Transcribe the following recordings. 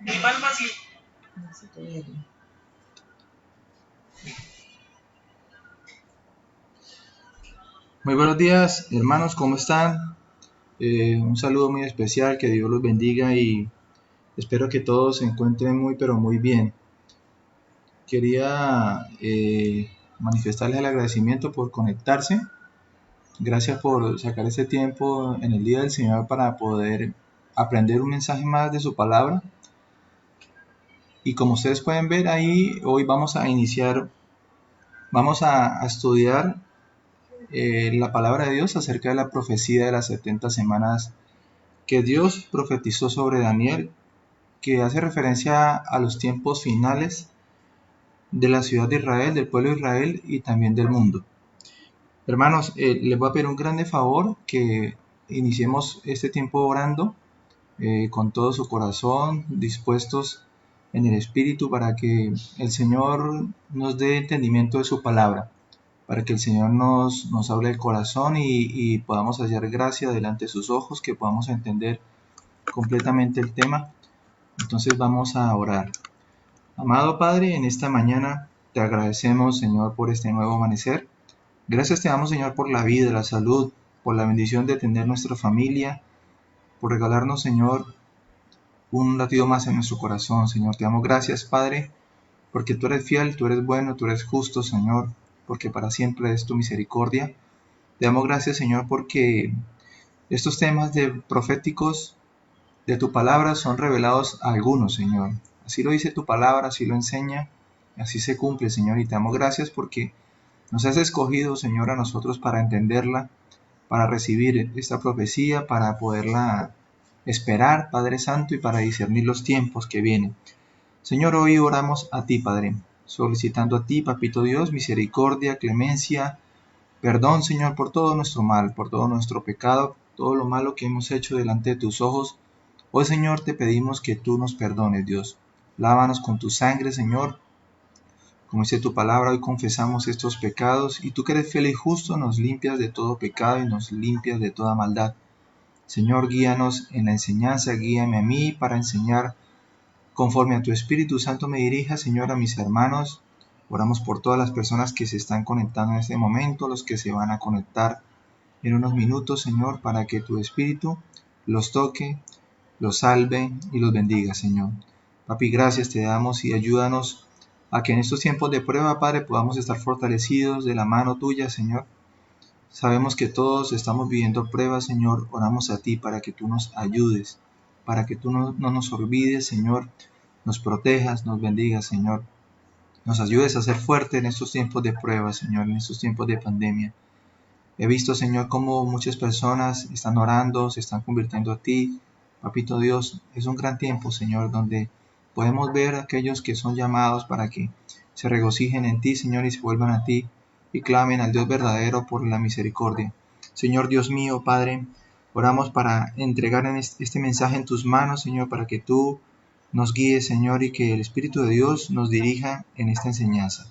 Muy buenos días, hermanos, ¿cómo están? Un saludo muy especial, que Dios los bendiga y espero que todos se encuentren muy, pero muy bien. Quería manifestarles el agradecimiento por conectarse. Gracias por sacar este tiempo en el día del Señor para poder aprender un mensaje más de su palabra. Y como ustedes pueden ver ahí, hoy vamos a estudiar la palabra de Dios acerca de la profecía de las 70 semanas que Dios profetizó sobre Daniel, que hace referencia a los tiempos finales de la ciudad de Israel, del pueblo de Israel y también del mundo. Hermanos, les voy a pedir un grande favor que iniciemos este tiempo orando con todo su corazón, dispuestos en el Espíritu para que el Señor nos dé entendimiento de su palabra, para que el Señor nos hable el corazón y podamos hallar gracia delante de sus ojos, que podamos entender completamente el tema. Entonces vamos a orar. Amado Padre, en esta mañana te agradecemos, Señor, por este nuevo amanecer. Gracias te damos, Señor, por la vida, la salud, por la bendición de tener nuestra familia, por regalarnos, Señor, un latido más en nuestro corazón, Señor. Te damos gracias, Padre, porque tú eres fiel, tú eres bueno, tú eres justo, Señor, porque para siempre es tu misericordia. Te damos gracias, Señor, porque estos temas proféticos de tu palabra son revelados a algunos, Señor. Así lo dice tu palabra, así lo enseña, así se cumple, Señor. Y te damos gracias porque nos has escogido, Señor, a nosotros para entenderla, para recibir esta profecía, para poderla esperar, Padre Santo, y para discernir los tiempos que vienen. Señor, hoy oramos a ti, Padre, solicitando a ti, Papito Dios, misericordia, clemencia, perdón, Señor, por todo nuestro mal, por todo nuestro pecado, todo lo malo que hemos hecho delante de tus ojos. Hoy, Señor, te pedimos que tú nos perdones, Dios. Lávanos con tu sangre, Señor. Como dice tu palabra, hoy confesamos estos pecados y tú que eres fiel y justo nos limpias de todo pecado y nos limpias de toda maldad. Señor, guíanos en la enseñanza, guíame a mí para enseñar conforme a tu Espíritu Santo me dirija, Señor, a mis hermanos. Oramos por todas las personas que se están conectando en este momento, los que se van a conectar en unos minutos, Señor, para que tu Espíritu los toque, los salve y los bendiga, Señor. Papi, gracias te damos y ayúdanos a que en estos tiempos de prueba, Padre, podamos estar fortalecidos de la mano tuya, Señor. Sabemos que todos estamos viviendo pruebas, Señor. Oramos a ti para que tú nos ayudes, para que tú no nos olvides, Señor. Nos protejas, nos bendigas, Señor. Nos ayudes a ser fuertes en estos tiempos de prueba, Señor, en estos tiempos de pandemia. He visto, Señor, cómo muchas personas están orando, se están convirtiendo a ti. Papito Dios, es un gran tiempo, Señor, donde podemos ver a aquellos que son llamados para que se regocijen en ti, Señor, y se vuelvan a ti y clamen al Dios verdadero por la misericordia. Señor Dios mío, Padre, oramos para entregar este mensaje en tus manos, Señor, para que tú nos guíes, Señor, y que el Espíritu de Dios nos dirija en esta enseñanza.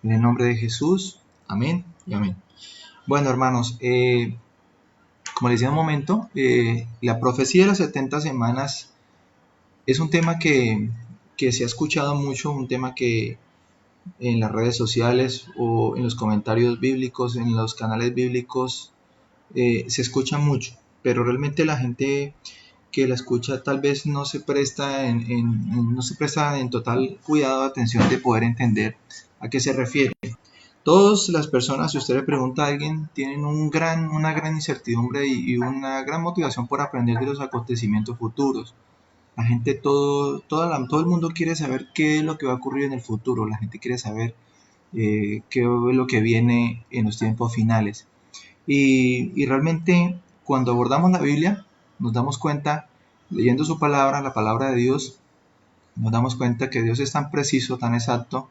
En el nombre de Jesús, amén y amén. Bueno, hermanos, como les decía un momento, la profecía de las 70 semanas es un tema que se ha escuchado mucho, un tema que en las redes sociales o en los comentarios bíblicos, en los canales bíblicos, se escucha mucho, pero realmente la gente que la escucha tal vez no se presta no se presta en total cuidado, atención de poder entender a qué se refiere. Todas las personas, si usted le pregunta a alguien, tienen una gran incertidumbre y una gran motivación por aprender de los acontecimientos futuros. La gente, todo el mundo quiere saber qué es lo que va a ocurrir en el futuro. La gente quiere saber qué es lo que viene en los tiempos finales. Y realmente, cuando abordamos la Biblia, nos damos cuenta, leyendo su palabra, la palabra de Dios, nos damos cuenta que Dios es tan preciso, tan exacto,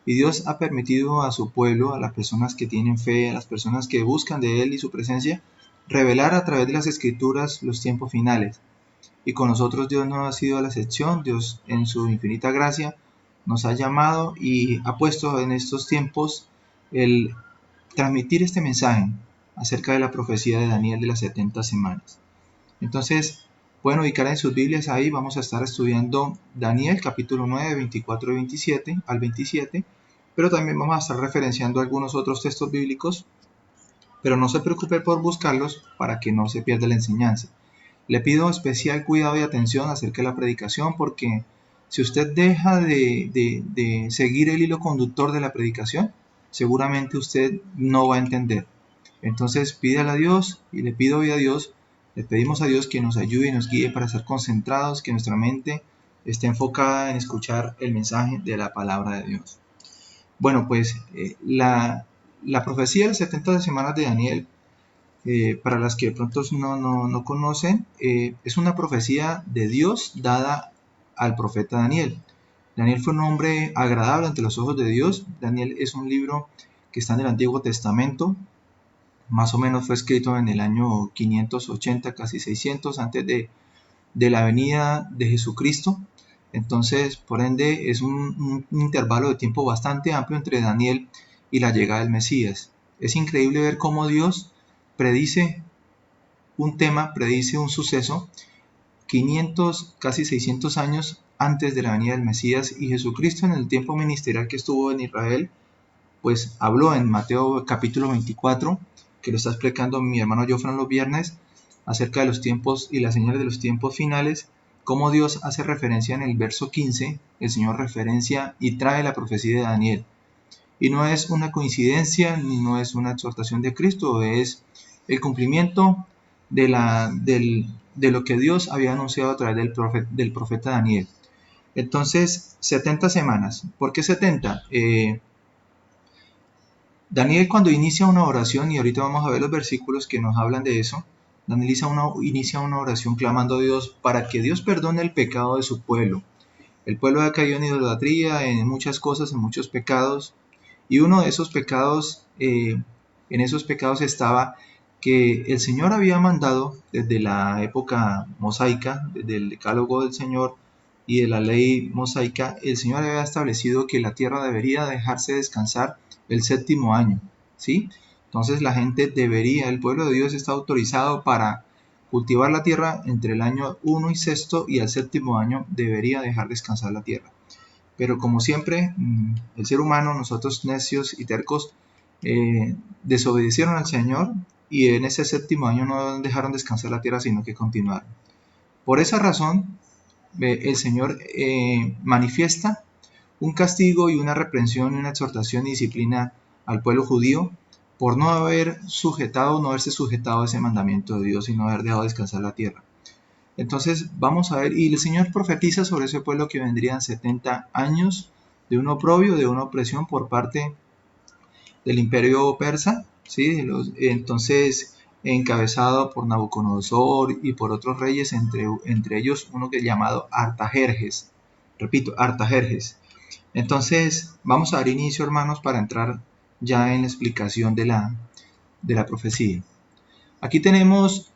y Dios ha permitido a su pueblo, a las personas que tienen fe, a las personas que buscan de Él y su presencia, revelar a través de las Escrituras los tiempos finales. Y con nosotros Dios no ha sido la excepción. Dios en su infinita gracia nos ha llamado y ha puesto en estos tiempos el transmitir este mensaje acerca de la profecía de Daniel de las 70 semanas. Entonces, Pueden ubicar en sus Biblias ahí, vamos a estar estudiando Daniel capítulo 9, 24 y 27 al 27, pero también vamos a estar referenciando algunos otros textos bíblicos, pero no se preocupe por buscarlos para que no se pierda la enseñanza. Le pido especial cuidado y atención acerca de la predicación, porque si usted deja de seguir el hilo conductor de la predicación, seguramente usted no va a entender. Entonces pídale a Dios, y le pido hoy a Dios, le pedimos a Dios que nos ayude y nos guíe para estar concentrados, que nuestra mente esté enfocada en escuchar el mensaje de la palabra de Dios. Bueno, pues la profecía de las 70 semanas de Daniel, para las que de pronto no conocen, es una profecía de Dios dada al profeta Daniel. Daniel fue un hombre agradable ante los ojos de Dios. Daniel es un libro que está en el Antiguo Testamento. Más o menos fue escrito en el año 580, casi 600, antes de la venida de Jesucristo. Entonces, por ende, es un intervalo de tiempo bastante amplio entre Daniel y la llegada del Mesías. Es increíble ver cómo Dios predice un tema, predice un suceso 500, casi 600 años antes de la venida del Mesías, y Jesucristo, en el tiempo ministerial que estuvo en Israel, pues habló en Mateo capítulo 24, que lo está explicando mi hermano Jofran los viernes, acerca de los tiempos y las señales de los tiempos finales, cómo Dios hace referencia en el verso 15, el Señor referencia y trae la profecía de Daniel. Y no es una coincidencia, ni no es una exhortación de Cristo, es el cumplimiento de lo que Dios había anunciado a través del profeta Daniel. Entonces, 70 semanas. ¿Por qué 70? Daniel, cuando inicia una oración, y ahorita vamos a ver los versículos que nos hablan de eso, Daniel inicia una oración clamando a Dios para que Dios perdone el pecado de su pueblo. El pueblo ha caído en idolatría, en muchas cosas, en muchos pecados, y uno de esos pecados, en esos pecados estaba que el Señor había mandado desde la época mosaica, desde el decálogo del Señor y de la ley mosaica, el Señor había establecido que la tierra debería dejarse descansar el séptimo año, ¿sí? Entonces la gente debería, el pueblo de Dios está autorizado para cultivar la tierra entre el año 1 y sexto, y al séptimo año debería dejar descansar la tierra. Pero como siempre, el ser humano, nosotros necios y tercos, desobedecieron al Señor, y en ese séptimo año no dejaron descansar la tierra, sino que continuaron. Por esa razón, el Señor manifiesta un castigo y una reprensión y una exhortación y disciplina al pueblo judío por no haberse sujetado a ese mandamiento de Dios y no haber dejado descansar la tierra. Entonces vamos a ver, y el Señor profetiza sobre ese pueblo que vendrían 70 años de un oprobio, de una opresión por parte del imperio persa, ¿sí? Entonces encabezado por Nabucodonosor y por otros reyes, entre ellos uno que es llamado Artajerjes. Repito, Artajerjes. Entonces vamos a dar inicio, hermanos, para entrar ya en la explicación de la profecía. Aquí tenemos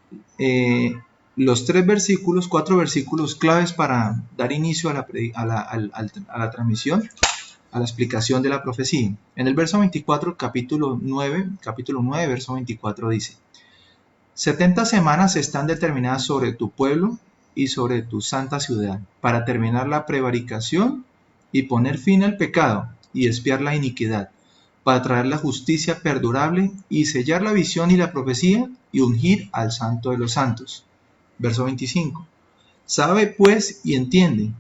los 4 versículos claves para dar inicio a la transmisión, a la explicación de la profecía. En el verso 24, capítulo 9, verso 24 dice: 70 semanas están determinadas sobre tu pueblo y sobre tu santa ciudad, para terminar la prevaricación y poner fin al pecado y expiar la iniquidad, para traer la justicia perdurable y sellar la visión y la profecía y ungir al santo de los santos. Verso 25. Sabe pues y entiende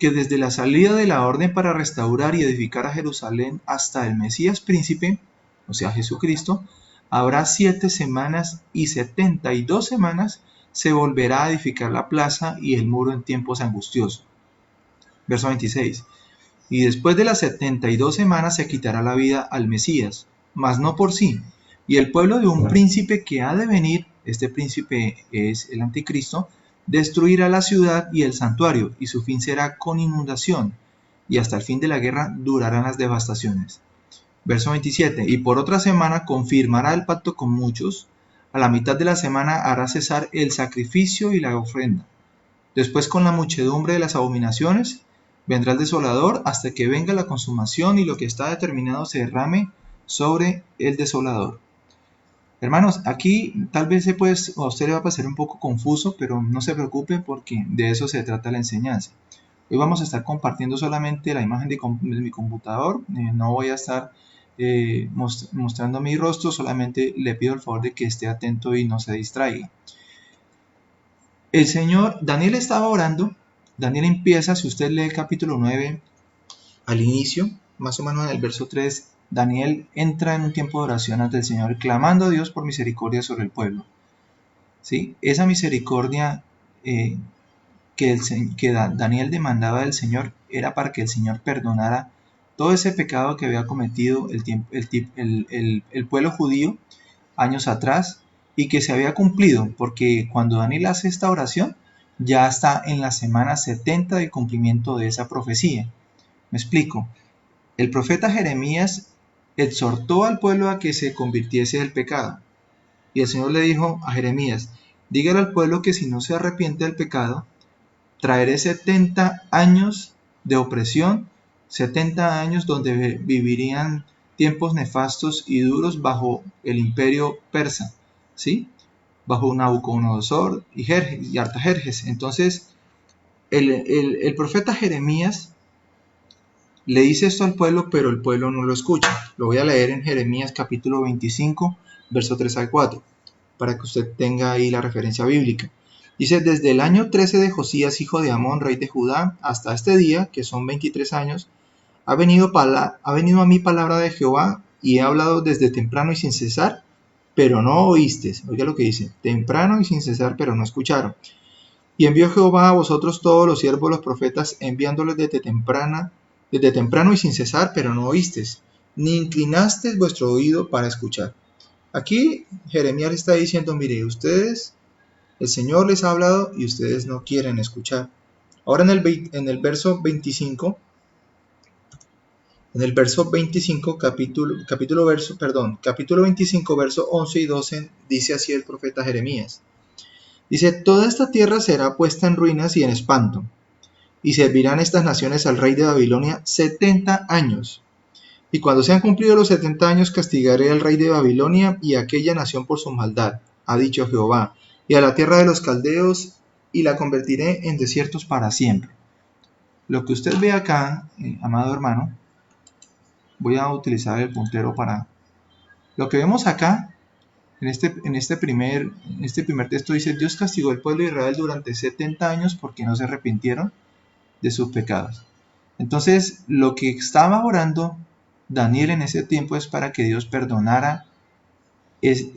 que desde la salida de la orden para restaurar y edificar a Jerusalén hasta el Mesías príncipe, o sea Jesucristo, habrá 7 semanas, y 72 semanas se volverá a edificar la plaza y el muro en tiempos angustiosos. Verso 26. Y después de las 72 semanas se quitará la vida al Mesías, mas no por sí. Y el pueblo de un príncipe que ha de venir, este príncipe es el anticristo, destruirá la ciudad y el santuario, y su fin será con inundación, y hasta el fin de la guerra durarán las devastaciones. Verso 27. Y por otra semana confirmará el pacto con muchos, a la mitad de la semana hará cesar el sacrificio y la ofrenda. Después, con la muchedumbre de las abominaciones, vendrá el desolador hasta que venga la consumación y lo que está determinado se derrame sobre el desolador. Hermanos, aquí tal vez a usted le va a pasar un poco confuso, pero no se preocupe porque de eso se trata la enseñanza. Hoy vamos a estar compartiendo solamente la imagen de mi computador. No voy a estar mostrando mi rostro, solamente le pido el favor de que esté atento y no se distraiga. El Señor, Daniel estaba orando. Daniel empieza, si usted lee el capítulo 9 al inicio, más o menos en el verso 3, Daniel entra en un tiempo de oración ante el Señor, clamando a Dios por misericordia sobre el pueblo. ¿Sí? Esa misericordia que Daniel demandaba del Señor era para que el Señor perdonara todo ese pecado que había cometido el pueblo judío años atrás y que se había cumplido, porque cuando Daniel hace esta oración ya está en la semana 70 del cumplimiento de esa profecía. Me explico. El profeta Jeremías exhortó al pueblo a que se convirtiese del pecado. Y el Señor le dijo a Jeremías, dígale al pueblo que si no se arrepiente del pecado, traeré 70 años de opresión, 70 años donde vivirían tiempos nefastos y duros bajo el imperio persa, ¿sí? Bajo Nabucodonosor y Artajerjes. Entonces, el profeta Jeremías le dice esto al pueblo, pero el pueblo no lo escucha. Lo voy a leer en Jeremías capítulo 25, verso 3 al 4, para que usted tenga ahí la referencia bíblica. Dice, desde el año 13 de Josías, hijo de Amón, rey de Judá, hasta este día, que son 23 años, ha venido a mí palabra de Jehová, y he hablado desde temprano y sin cesar, pero no oísteis. Oiga lo que dice, temprano y sin cesar, pero no escucharon. Y envió Jehová a vosotros todos los siervos, los profetas, enviándoles desde temprano y sin cesar, pero no oísteis, ni inclinasteis vuestro oído para escuchar. Aquí Jeremías está diciendo, mire, ustedes, el Señor les ha hablado y ustedes no quieren escuchar. Ahora en el verso 25, capítulo 25, verso 11 y 12, dice así el profeta Jeremías. Dice, toda esta tierra será puesta en ruinas y en espanto, y servirán estas naciones al rey de Babilonia 70 años. Y cuando sean cumplidos los 70 años, castigaré al rey de Babilonia y a aquella nación por su maldad, ha dicho Jehová, y a la tierra de los caldeos, y la convertiré en desiertos para siempre. Lo que usted ve acá, amado hermano, voy a utilizar el puntero para... Lo que vemos acá, en este primer texto dice, Dios castigó al pueblo de Israel durante 70 años porque no se arrepintieron de sus pecados. Entonces, lo que estaba orando Daniel en ese tiempo es para que Dios perdonara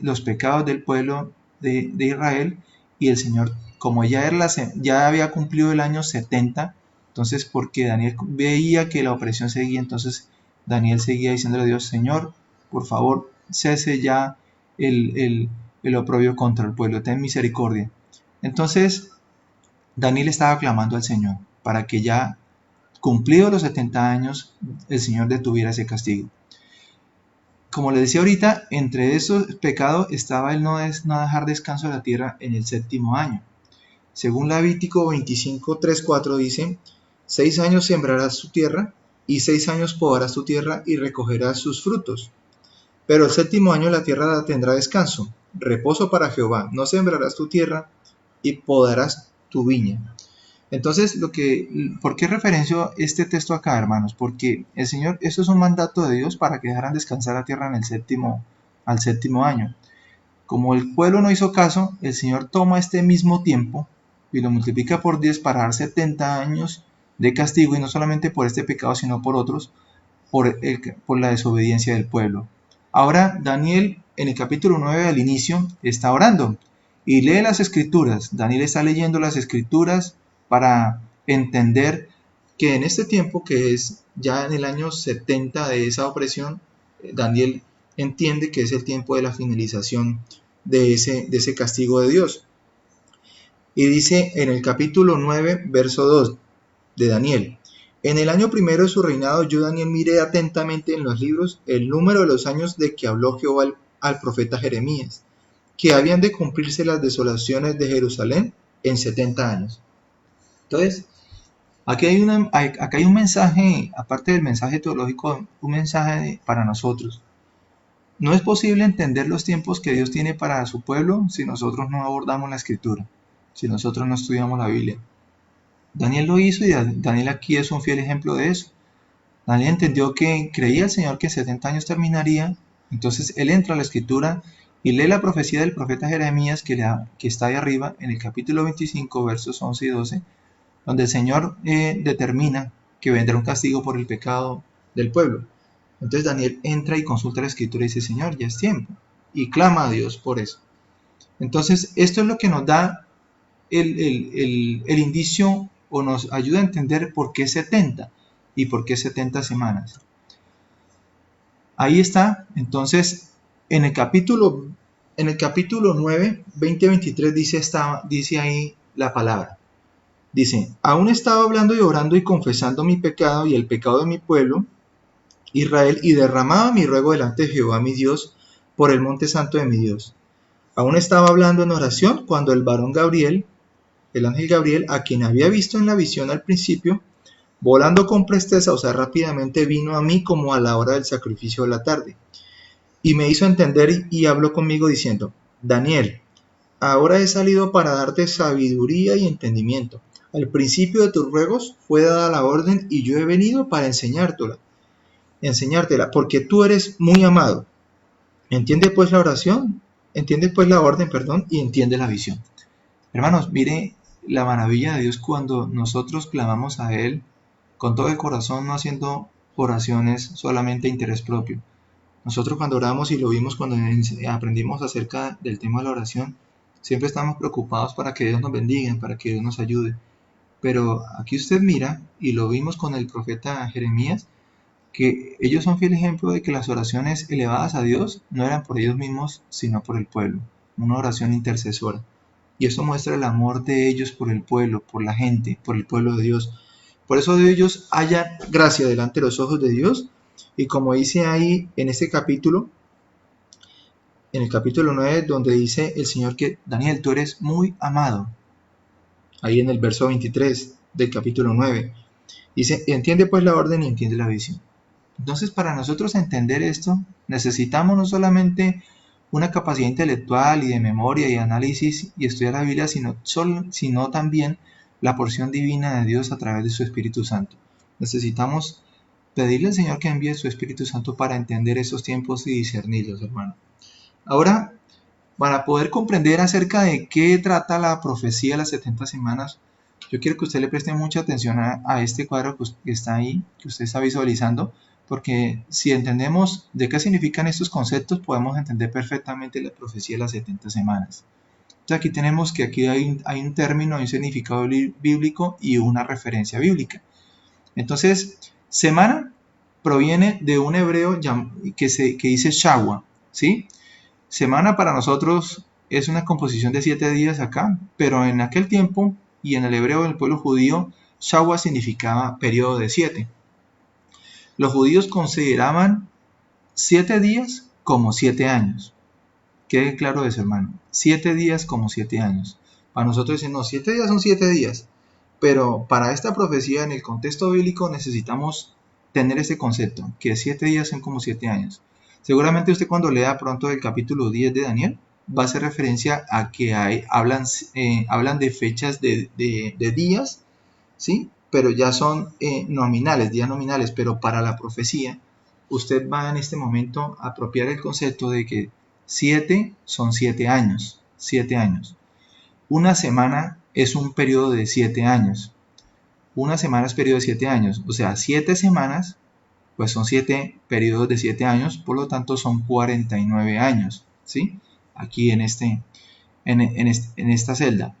los pecados del pueblo de Israel, y el Señor, como ya había cumplido el año 70, entonces porque Daniel veía que la opresión seguía, entonces Daniel seguía diciéndole a Dios, Señor, por favor, cese ya el oprobio contra el pueblo, ten misericordia. Entonces Daniel estaba clamando al Señor para que ya cumplidos los 70 años el Señor detuviera ese castigo. Como les decía ahorita, entre esos pecados estaba el no dejar descanso de la tierra en el 7º año. Según Levítico 25, 3, 4 dice, 6 años sembrarás tu tierra, y 6 años podarás tu tierra y recogerás sus frutos. Pero el 7º año la tierra tendrá descanso, reposo para Jehová, no sembrarás tu tierra y podarás tu viña. Entonces, ¿por qué referencio este texto acá, hermanos? Porque el Señor, eso es un mandato de Dios para que dejaran descansar la tierra al 7º año. Como el pueblo no hizo caso, el Señor toma este mismo tiempo y lo multiplica por 10 para dar 70 años de castigo, y no solamente por este pecado, sino por otros, por la desobediencia del pueblo. Ahora, Daniel, en el capítulo 9 al inicio, está orando y lee las escrituras. Daniel está leyendo las escrituras para entender que en este tiempo, que es ya en el año 70 de esa opresión, Daniel entiende que es el tiempo de la finalización de ese castigo de Dios. Y dice en el capítulo 9, verso 2 de Daniel, en el año primero de su reinado, yo Daniel miré atentamente en los libros el número de los años de que habló Jehová al profeta Jeremías, que habían de cumplirse las desolaciones de Jerusalén en 70 años. Entonces, acá hay un mensaje, aparte del mensaje teológico, un mensaje para nosotros. No es posible entender los tiempos que Dios tiene para su pueblo si nosotros no abordamos la escritura, si nosotros no estudiamos la Biblia. Daniel lo hizo y Daniel aquí es un fiel ejemplo de eso. Daniel entendió que creía el Señor que en 70 años terminaría, entonces él entra a la escritura y lee la profecía del profeta Jeremías que está ahí arriba en el capítulo 25 versos 11 y 12, donde el Señor determina que vendrá un castigo por el pecado del pueblo. Entonces Daniel entra y consulta la escritura y dice, Señor, ya es tiempo, y clama a Dios por eso. Entonces esto es lo que nos da el indicio o nos ayuda a entender por qué 70 y por qué 70 semanas. Ahí está, entonces, en el capítulo 9, 20-23 dice ahí la palabra. Dice, aún estaba hablando y orando y confesando mi pecado y el pecado de mi pueblo, Israel, y derramaba mi ruego delante de Jehová mi Dios por el monte santo de mi Dios. Aún estaba hablando en oración cuando el varón Gabriel, el ángel Gabriel, a quien había visto en la visión al principio, volando con presteza, o sea, rápidamente vino a mí como a la hora del sacrificio de la tarde. Y me hizo entender y habló conmigo diciendo, Daniel, ahora he salido para darte sabiduría y entendimiento. Al principio de tus ruegos fue dada la orden y yo he venido para enseñártela, porque tú eres muy amado. Entiende pues la oración, entiende pues la orden, perdón, y entiende la visión. Hermanos, mire la maravilla de Dios cuando nosotros clamamos a Él con todo el corazón, no haciendo oraciones solamente de interés propio. Nosotros cuando oramos y lo vimos cuando aprendimos acerca del tema de la oración, siempre estamos preocupados para que Dios nos bendiga, para que Dios nos ayude. Pero aquí usted mira, y lo vimos con el profeta Jeremías, que ellos son fiel ejemplo de que las oraciones elevadas a Dios no eran por ellos mismos, sino por el pueblo, una oración intercesora. Y eso muestra el amor de ellos por el pueblo, por la gente, por el pueblo de Dios. Por eso de ellos haya gracia delante de los ojos de Dios. Y como dice ahí en este capítulo, en el capítulo 9, donde dice el Señor que, Daniel, tú eres muy amado. Ahí en el verso 23 del capítulo 9. Dice, entiende pues la orden y entiende la visión. Entonces, para nosotros entender esto, necesitamos no solamente una capacidad intelectual y de memoria y análisis y estudiar la Biblia, sino también la porción divina de Dios a través de su Espíritu Santo. Necesitamos pedirle al Señor que envíe su Espíritu Santo para entender esos tiempos y discernirlos, hermano. Ahora, para poder comprender acerca de qué trata la profecía de las 70 semanas, yo quiero que usted le preste mucha atención a este cuadro que está ahí, que usted está visualizando, porque si entendemos de qué significan estos conceptos, podemos entender perfectamente la profecía de las 70 semanas. Entonces aquí tenemos que aquí hay un término, hay un significado bíblico y una referencia bíblica. Entonces, semana proviene de un hebreo que dice Shawa, ¿sí? Semana para nosotros es una composición de 7 días acá, pero en aquel tiempo y en el hebreo del pueblo judío, Shawa significaba periodo de 7. Los judíos consideraban 7 días como 7 años. Quede claro eso, hermano. 7 días como 7 años. Para nosotros dicen, no, 7 días son 7 días. Pero para esta profecía, en el contexto bíblico, necesitamos tener ese concepto, que 7 días son como 7 años. Seguramente usted cuando lea pronto el capítulo 10 de Daniel, va a hacer referencia a que hablan de fechas de días, ¿sí? Pero ya son nominales, días nominales, pero para la profecía, usted va en este momento a apropiar el concepto de que 7 son 7 años, 7 años. Una semana es un periodo de 7 años. Una semana es periodo de 7 años, o sea, 7 semanas, pues son 7 periodos de 7 años, por lo tanto son 49 años, ¿sí? Aquí en esta celda.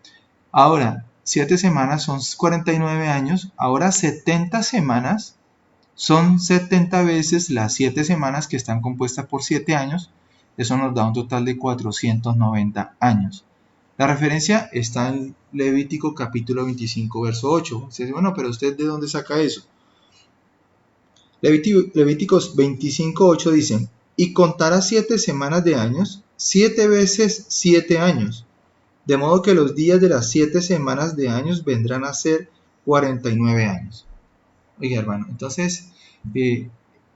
Ahora, 7 semanas son 49 años, ahora 70 semanas son 70 veces las 7 semanas que están compuestas por 7 años, eso nos da un total de 490 años. La referencia está en Levítico capítulo 25, verso 8. Se dice, bueno, pero ¿usted de dónde saca eso? Levíticos 25, 8 dice, y contarás 7 semanas de años, 7 veces 7 años, de modo que los días de las 7 semanas de años vendrán a ser 49 años. Oiga, hermano, entonces,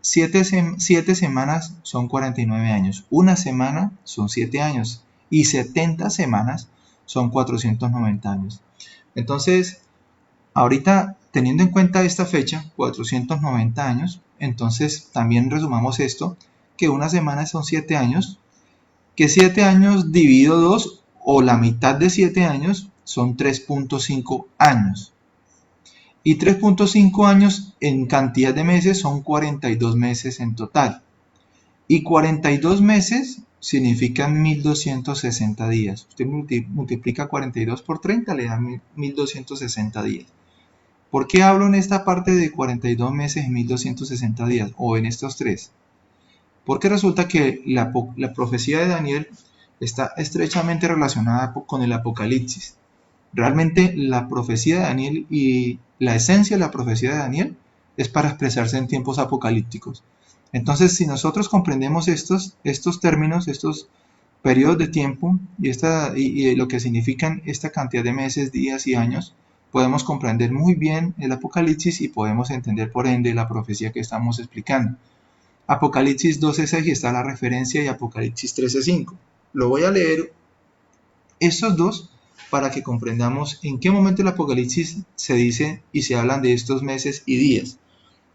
7 semanas son 49 años, una semana son 7 años y 70 semanas son 490 años. Entonces, ahorita, teniendo en cuenta esta fecha, 490 años, entonces también resumamos esto, que una semana son 7 años, que 7 años dividido 2 o la mitad de 7 años son 3.5 años. Y 3.5 años en cantidad de meses son 42 meses en total. Y 42 meses significan 1260 días. Usted multiplica 42 por 30, le da 1260 días. ¿Por qué hablo en esta parte de 42 meses y 1260 días? O en estos tres. Porque resulta que la profecía de Daniel está estrechamente relacionada con el Apocalipsis. Realmente la profecía de Daniel y la esencia de la profecía de Daniel es para expresarse en tiempos apocalípticos. Entonces, si nosotros comprendemos estos términos, estos periodos de tiempo y lo que significan esta cantidad de meses, días y años, podemos comprender muy bien el Apocalipsis y podemos entender por ende la profecía que estamos explicando. Apocalipsis 12:6 está la referencia y Apocalipsis 13:5. Lo voy a leer estos dos para que comprendamos en qué momento el Apocalipsis se dice y se hablan de estos meses y días.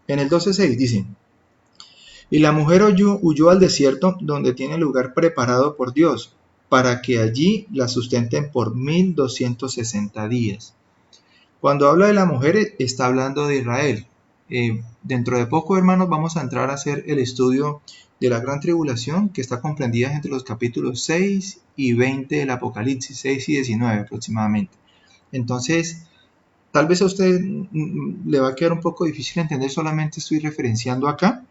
En el 12:6 dice: y la mujer huyó al desierto donde tiene lugar preparado por Dios, para que allí la sustenten por 1260 días. Cuando habla de la mujer, está hablando de Israel. Dentro de poco, hermanos, vamos a entrar a hacer el estudio de la gran tribulación, que está comprendida entre los capítulos 6 y 20 del Apocalipsis, 6 y 19 aproximadamente. Entonces, tal vez a usted le va a quedar un poco difícil entender, solamente estoy referenciando acá,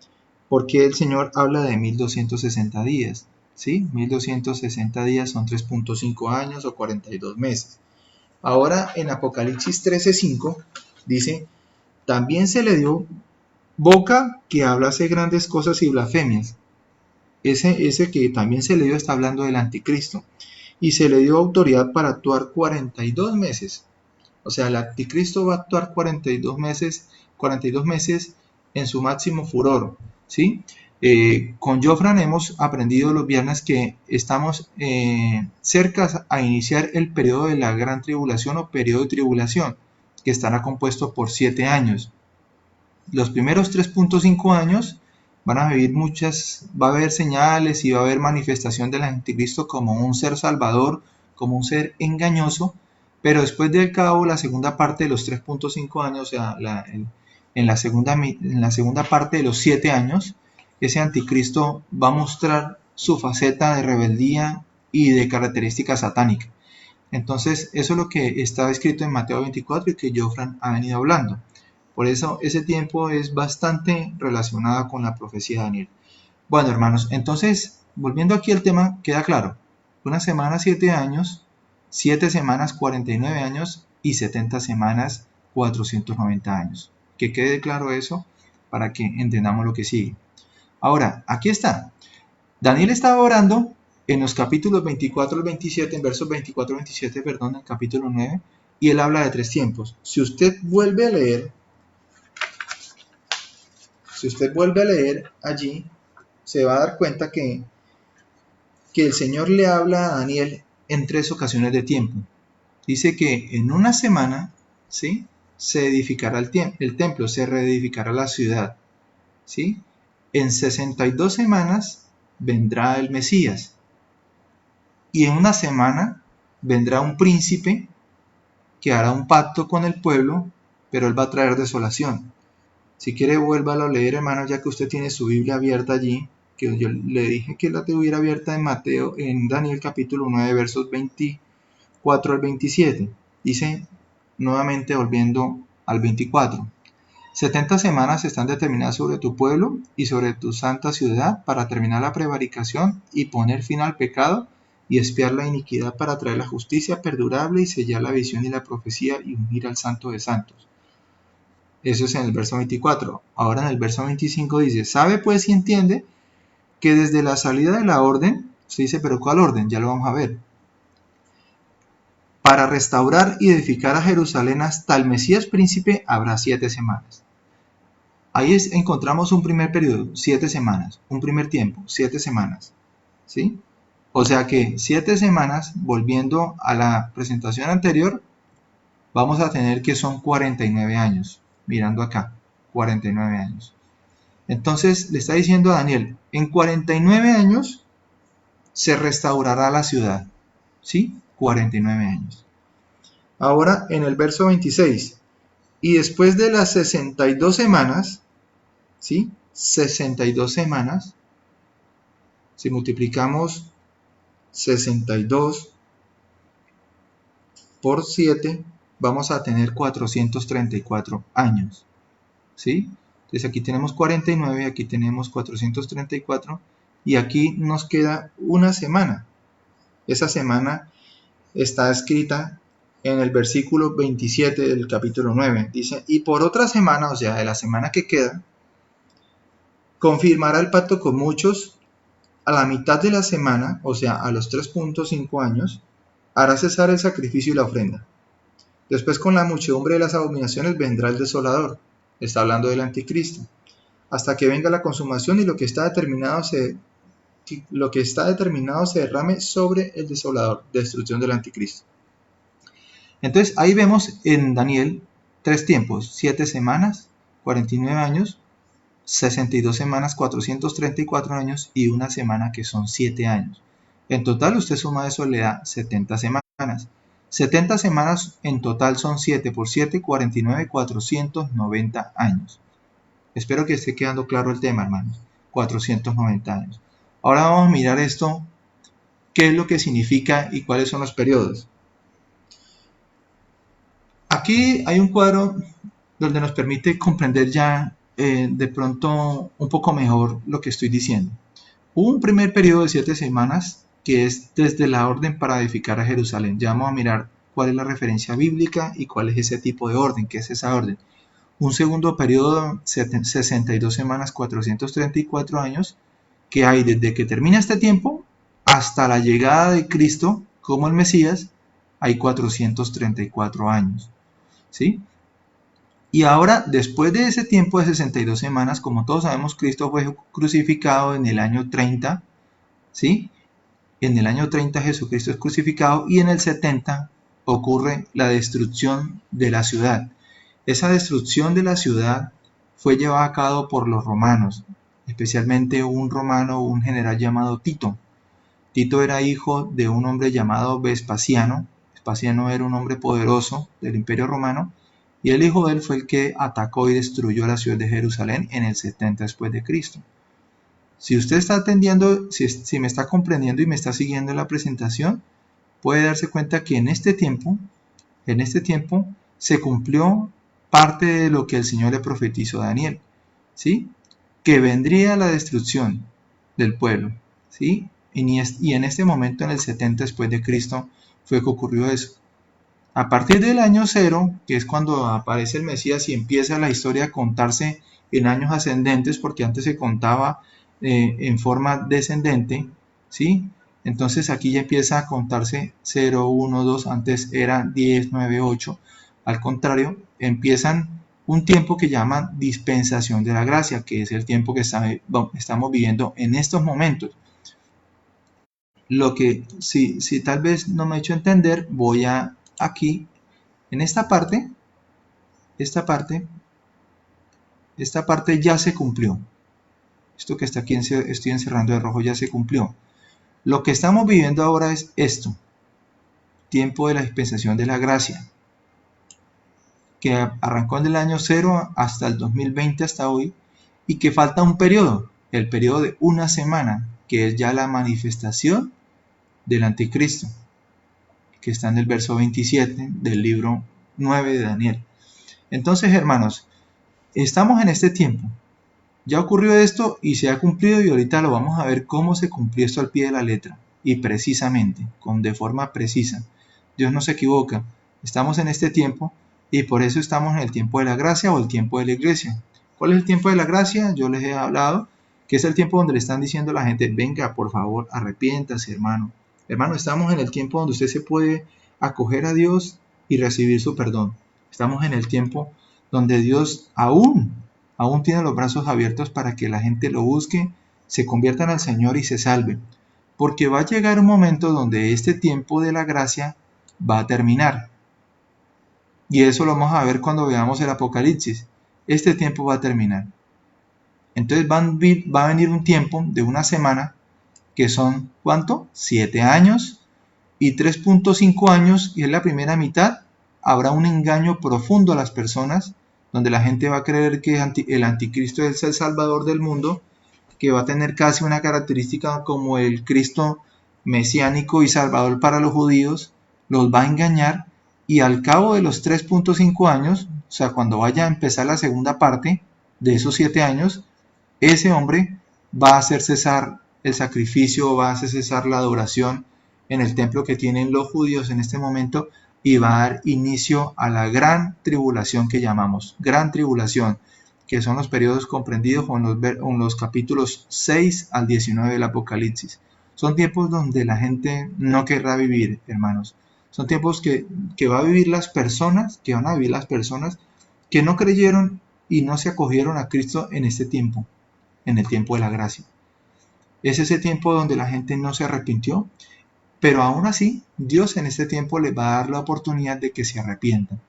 porque el Señor habla de 1260 días, ¿sí? 1260 días son 3.5 años o 42 meses. Ahora en Apocalipsis 13:5 dice: también se le dio boca que hablase grandes cosas y blasfemias. Ese que también se le dio está hablando del anticristo. Y se le dio autoridad para actuar 42 meses. O sea, el anticristo va a actuar 42 meses en su máximo furor, ¿sí? Con Jofran hemos aprendido los viernes que estamos cerca a iniciar el periodo de la gran tribulación o periodo de tribulación, que estará compuesto por 7 años. Los primeros 3.5 años van a vivir va a haber señales y va a haber manifestación del anticristo como un ser salvador, como un ser engañoso, pero después del cabo, la segunda parte de los 3.5 años, o sea, en la segunda parte de los 7 años, ese anticristo va a mostrar su faceta de rebeldía y de característica satánica. Entonces, eso es lo que está escrito en Mateo 24 y que Jofran ha venido hablando. Por eso, ese tiempo es bastante relacionado con la profecía de Daniel. Bueno, hermanos, entonces, volviendo aquí al tema, queda claro. Una semana, 7 años, 7 semanas, 49 años y 70 semanas, 490 años. Que quede claro eso para que entendamos lo que sigue. Ahora, aquí está. Daniel estaba orando en los capítulos 24 al 27, en versos 24 al 27, perdón, en el capítulo 9, y él habla de 3 tiempos. Si usted vuelve a leer allí, se va a dar cuenta que el Señor le habla a Daniel en 3 ocasiones de tiempo. Dice que en una semana, ¿sí?, se edificará el templo, se reedificará la ciudad, ¿sí? En 62 semanas vendrá el Mesías. Y en una semana vendrá un príncipe que hará un pacto con el pueblo, pero él va a traer desolación. Si quiere, vuélvalo a leer, hermano, ya que usted tiene su Biblia abierta allí, que yo le dije que la tuviera abierta en Daniel capítulo 9, versos 24 al 27. Dice, nuevamente volviendo al 24: 70 semanas están determinadas sobre tu pueblo y sobre tu santa ciudad para terminar la prevaricación y poner fin al pecado y expiar la iniquidad, para traer la justicia perdurable y sellar la visión y la profecía y ungir al Santo de Santos. Eso es en el verso 24. Ahora en el verso 25 dice: sabe pues y entiende que desde la salida de la orden, se dice, pero ¿cuál orden? Ya lo vamos a ver. Para restaurar y edificar a Jerusalén hasta el Mesías príncipe habrá 7 semanas. Ahí encontramos un primer periodo, 7 semanas, un primer tiempo, 7 semanas, ¿sí? O sea que 7 semanas, volviendo a la presentación anterior, vamos a tener que son 49 años, mirando acá, 49 años. Entonces le está diciendo a Daniel, en 49 años se restaurará la ciudad, ¿sí? 49 años. Ahora en el verso 26, y después de las 62 semanas, ¿sí? 62 semanas, si multiplicamos 62 por 7, vamos a tener 434 años, ¿sí? Entonces aquí tenemos 49, aquí tenemos 434 y aquí nos queda una semana. Esa semana está escrita en el versículo 27 del capítulo 9. Dice, y por otra semana, o sea, de la semana que queda, confirmará el pacto con muchos. A la mitad de la semana, o sea, a los 3.5 años, hará cesar el sacrificio y la ofrenda. Después con la muchedumbre de las abominaciones vendrá el desolador. Está hablando del anticristo. Hasta que venga la consumación y lo que está determinado se derrame sobre el desolador, destrucción del anticristo. Entonces ahí vemos en Daniel 3 tiempos, 7 semanas, 49 años, 62 semanas, 434 años y una semana que son 7 años. En total usted suma eso, le da 70 semanas. 70 semanas en total son 7 por 7, 49, 490 años. Espero que esté quedando claro el tema, hermanos. 490 años. Ahora vamos a mirar esto, qué es lo que significa y cuáles son los periodos. Aquí hay un cuadro donde nos permite comprender ya de pronto un poco mejor lo que estoy diciendo. Hubo un primer periodo de 7 semanas que es desde la orden para edificar a Jerusalén. Ya vamos a mirar cuál es la referencia bíblica y cuál es ese tipo de orden, qué es esa orden. Un segundo periodo, 62 semanas, 434 años, que hay desde que termina este tiempo hasta la llegada de Cristo como el Mesías, hay 434 años, ¿sí? Y ahora, después de ese tiempo de 62 semanas, como todos sabemos, Cristo fue crucificado en el año 30, ¿sí? En el año 30 Jesucristo es crucificado y en el 70 ocurre la destrucción de la ciudad. Esa destrucción de la ciudad fue llevada a cabo por los romanos, especialmente un romano, un general llamado Tito. Tito era hijo de un hombre llamado Vespasiano. Vespasiano era un hombre poderoso del Imperio Romano y el hijo de él fue el que atacó y destruyó la ciudad de Jerusalén en el 70 después de Cristo. Si usted está atendiendo, si me está comprendiendo y me está siguiendo en la presentación, puede darse cuenta que en este tiempo se cumplió parte de lo que el Señor le profetizó a Daniel, ¿sí? Que vendría la destrucción del pueblo, ¿sí? Y en este momento, en el 70 después de Cristo, fue que ocurrió eso. A partir del año 0, que es cuando aparece el Mesías y empieza la historia a contarse en años ascendentes, porque antes se contaba en forma descendente, ¿sí? Entonces aquí ya empieza a contarse 0, 1, 2, antes era 10, 9, 8. Al contrario, empiezan un tiempo que llaman dispensación de la gracia, que es el tiempo que estamos viviendo en estos momentos. Lo que, si tal vez no me he hecho entender, voy a aquí, en esta parte ya se cumplió. Esto que está aquí estoy encerrando de rojo ya se cumplió. Lo que estamos viviendo ahora es esto, tiempo de la dispensación de la gracia, que arrancó en el año 0 hasta el 2020, hasta hoy, y que falta un periodo, el periodo de una semana, que es ya la manifestación del anticristo, que está en el verso 27 del libro 9 de Daniel. Entonces, hermanos, estamos en este tiempo. Ya ocurrió esto y se ha cumplido y ahorita lo vamos a ver cómo se cumplió esto al pie de la letra y precisamente, de forma precisa. Dios no se equivoca. Estamos en este tiempo y por eso estamos en el tiempo de la gracia o el tiempo de la iglesia. ¿Cuál es el tiempo de la gracia? Yo les he hablado que es el tiempo donde le están diciendo a la gente, venga, por favor, arrepiéntase, hermano. Hermano, estamos en el tiempo donde usted se puede acoger a Dios y recibir su perdón. Estamos en el tiempo donde Dios aún Aún tiene los brazos abiertos para que la gente lo busque, se conviertan al Señor y se salve. Porque va a llegar un momento donde este tiempo de la gracia va a terminar. Y eso lo vamos a ver cuando veamos el Apocalipsis. Este tiempo va a terminar. Entonces va a venir un tiempo de una semana, que son, ¿cuánto? 7 años y 3.5 años, y en la primera mitad habrá un engaño profundo a las personas, donde la gente va a creer que el anticristo es el salvador del mundo, que va a tener casi una característica como el Cristo mesiánico y salvador para los judíos, los va a engañar, y al cabo de los 3.5 años, o sea, cuando vaya a empezar la segunda parte de esos 7 años, ese hombre va a hacer cesar el sacrificio, va a hacer cesar la adoración en el templo que tienen los judíos en este momento, y va a dar inicio a la gran tribulación que llamamos gran tribulación, que son los periodos comprendidos con los capítulos 6 al 19 del Apocalipsis. Son tiempos donde la gente no querrá vivir, hermanos. Son tiempos que va a vivir las personas, que van a vivir las personas que no creyeron y no se acogieron a Cristo en este tiempo, en el tiempo de la gracia. Es ese tiempo donde la gente no se arrepintió, pero aún así Dios en este tiempo les va a dar la oportunidad de que se arrepientan.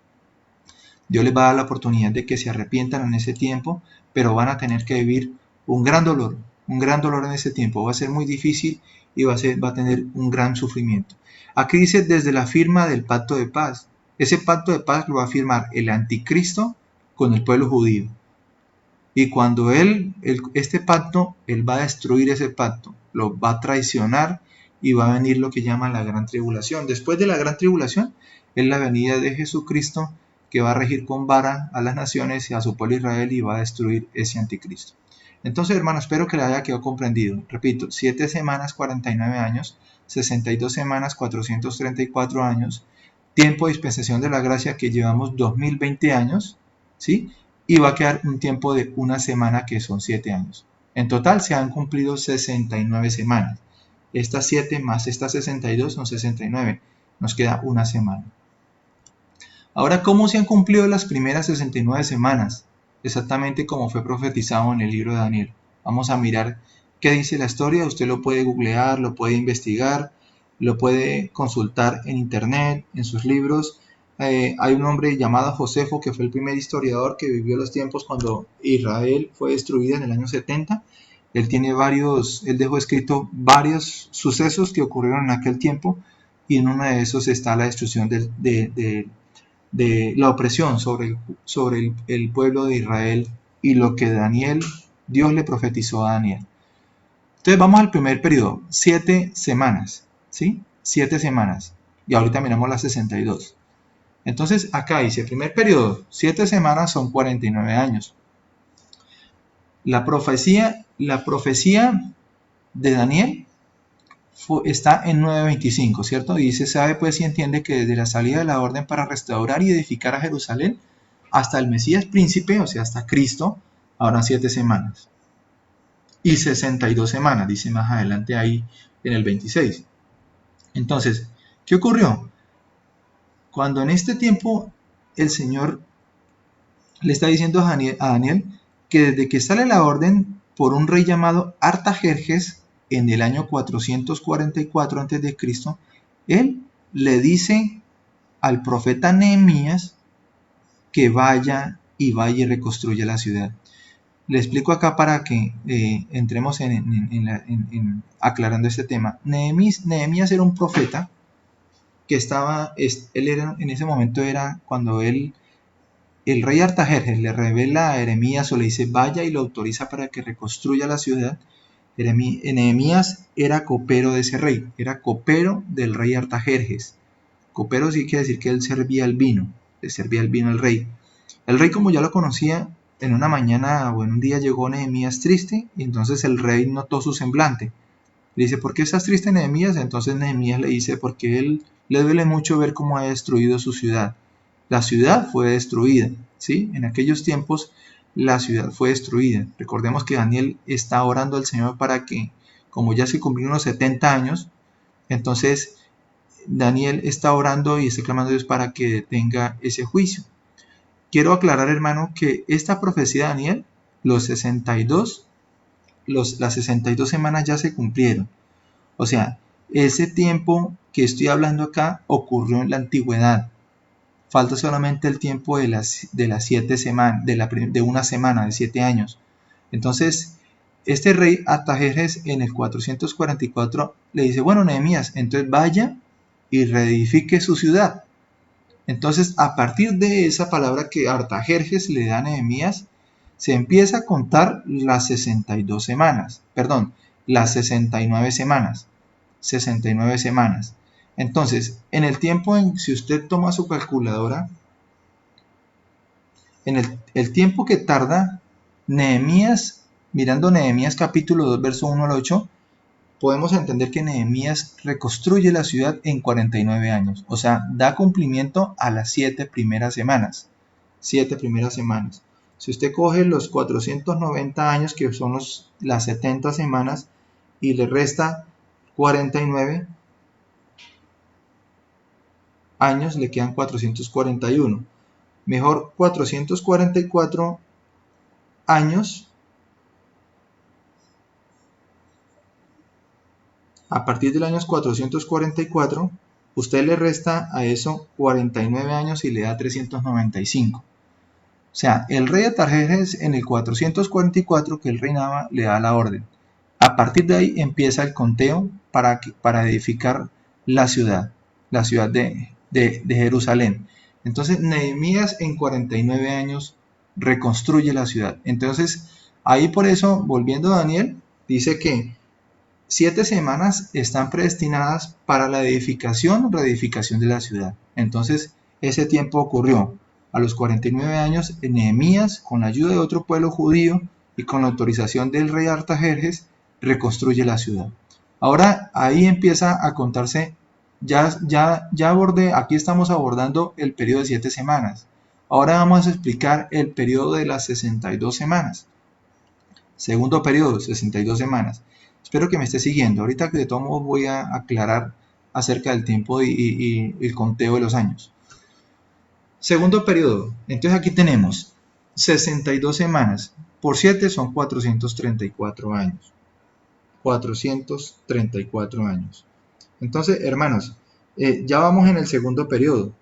Dios les va a dar la oportunidad de que se arrepientan en ese tiempo, pero van a tener que vivir un gran dolor en ese tiempo. Va a ser muy difícil y va a tener un gran sufrimiento. Aquí dice desde la firma del pacto de paz. Ese pacto de paz lo va a firmar el anticristo con el pueblo judío. Y cuando este pacto, él va a destruir ese pacto, lo va a traicionar y va a venir lo que llaman la gran tribulación. Después de la gran tribulación es la venida de Jesucristo, que va a regir con vara a las naciones y a su pueblo Israel, y va a destruir ese anticristo. Entonces, hermano, espero que le haya quedado comprendido. Repito, 7 semanas, 49 años, 62 semanas, 434 años, tiempo de dispensación de la gracia que llevamos 2020 años, ¿sí? Y va a quedar un tiempo de una semana que son 7 años. En total se han cumplido 69 semanas. Estas 7 más estas 62 son 69. Nos queda una semana. Ahora, ¿cómo se han cumplido las primeras 69 semanas? Exactamente como fue profetizado en el libro de Daniel. Vamos a mirar qué dice la historia. Usted lo puede googlear, lo puede investigar, lo puede consultar en internet, en sus libros. Hay un hombre llamado Josefo, que fue el primer historiador que vivió los tiempos cuando Israel fue destruida en el año 70. Él dejó escrito varios sucesos que ocurrieron en aquel tiempo, y en uno de esos está la destrucción de la opresión sobre el pueblo de Israel, y lo que Dios le profetizó a Daniel. Entonces vamos al primer periodo, 7 semanas, ¿sí? 7 semanas, y ahorita miramos las 62. Entonces acá dice, primer periodo, 7 semanas son 49 años. La profecía de Daniel está en 9:25, ¿cierto? Y dice, sabe pues y entiende que desde la salida de la orden para restaurar y edificar a Jerusalén hasta el Mesías príncipe, o sea, hasta Cristo, habrán 7 semanas. Y 62 semanas, dice más adelante ahí en el 26. Entonces, ¿qué ocurrió? Cuando en este tiempo el Señor le está diciendo a Daniel que desde que sale la orden por un rey llamado Artajerjes en el año 444 a.C., él le dice al profeta Nehemías que vaya y reconstruya la ciudad. Le explico acá para que entremos en aclarando este tema. Nehemías era un profeta que en ese momento era cuando el rey Artajerjes le revela a Jeremías, o le dice vaya, y lo autoriza para que reconstruya la ciudad. Nehemías era copero de ese rey, era copero del rey Artajerjes. Copero sí quiere decir que él servía el vino, le servía el vino al rey. El rey, como ya lo conocía, en una mañana o en un día llegó Nehemías triste, y entonces el rey notó su semblante. Le dice, ¿por qué estás triste, Nehemías? Entonces Nehemías le dice, porque él le duele mucho ver cómo ha destruido su ciudad. La ciudad fue destruida, ¿sí? En aquellos tiempos la ciudad fue destruida. Recordemos que Daniel está orando al Señor para que, como ya se cumplieron los 70 años, entonces Daniel está orando y está clamando a Dios para que detenga ese juicio. Quiero aclarar, hermano, que esta profecía de Daniel las 62 semanas ya se cumplieron. O sea, ese tiempo que estoy hablando acá ocurrió en la antigüedad. Falta solamente el tiempo de las 7 semanas, de una semana, de 7 años. Entonces, este rey Artajerjes en el 444 le dice, bueno, Nehemías, entonces vaya y reedifique su ciudad. Entonces, a partir de esa palabra que Artajerjes le da a Nehemías, se empieza a contar las 62 semanas, perdón, las 69 semanas. 69 semanas. Entonces, en el tiempo si usted toma su calculadora, en el tiempo que tarda Nehemías, mirando Nehemías capítulo 2, verso 1 al 8, podemos entender que Nehemías reconstruye la ciudad en 49 años. O sea, da cumplimiento a las 7 primeras semanas. 7 primeras semanas. Si usted coge los 490 años, que son las 70 semanas, y le resta 49 años, le quedan 441. Mejor 444 años. A partir del año 444, usted le resta a eso 49 años y le da 395. O sea, el rey Artajerjes en el 444 que él reinaba le da la orden. A partir de ahí empieza el conteo para edificar la ciudad de Jerusalén. Entonces Nehemías en 49 años reconstruye la ciudad. Entonces ahí por eso, volviendo a Daniel, dice que 7 semanas están predestinadas para la edificación o reedificación de la ciudad. Entonces ese tiempo ocurrió. A los 49 años, Nehemías, con la ayuda de otro pueblo judío y con la autorización del rey Artajerjes, reconstruye la ciudad. Ahora ahí empieza a contarse, aquí estamos abordando el periodo de 7 semanas. Ahora vamos a explicar el periodo de las 62 semanas. Segundo periodo, 62 semanas. Espero que me esté siguiendo. Ahorita que de todos modos voy a aclarar acerca del tiempo y el conteo de los años. Segundo periodo. Entonces aquí tenemos 62 semanas. Por 7 son 434 años. 434 años. Entonces, hermanos, ya vamos en el segundo periodo.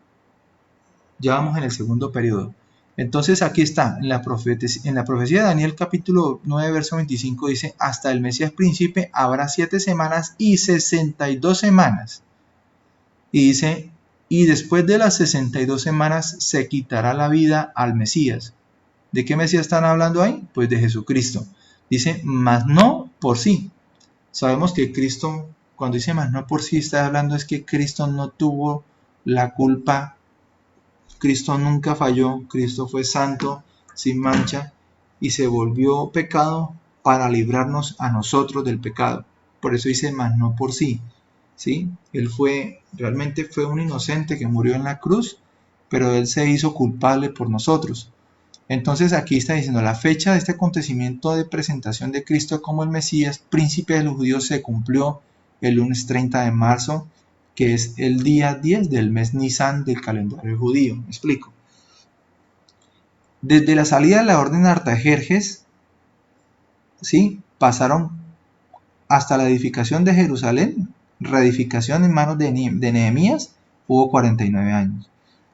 Entonces aquí está, en la profecía de Daniel capítulo 9, verso 25 dice, hasta el Mesías príncipe habrá 7 semanas y 62 semanas. Y dice, y después de las 62 semanas se quitará la vida al Mesías. ¿De qué Mesías están hablando ahí? Pues de Jesucristo. Dice, mas no por sí. Sabemos que Cristo, cuando dice más no por sí, está hablando es que Cristo no tuvo la culpa. Cristo nunca falló. Cristo fue santo, sin mancha, y se volvió pecado para librarnos a nosotros del pecado. Por eso dice más no por sí. ¿Sí? Él realmente fue un inocente que murió en la cruz, pero Él se hizo culpable por nosotros. Entonces aquí está diciendo, la fecha de este acontecimiento de presentación de Cristo como el Mesías, príncipe de los judíos, se cumplió el lunes 30 de marzo, que es el día 10 del mes Nisan del calendario judío. ¿Me explico? Desde la salida de la orden de Artajerjes, ¿sí? Pasaron hasta la edificación de Jerusalén, reedificación en manos de Nehemías, hubo 49 años.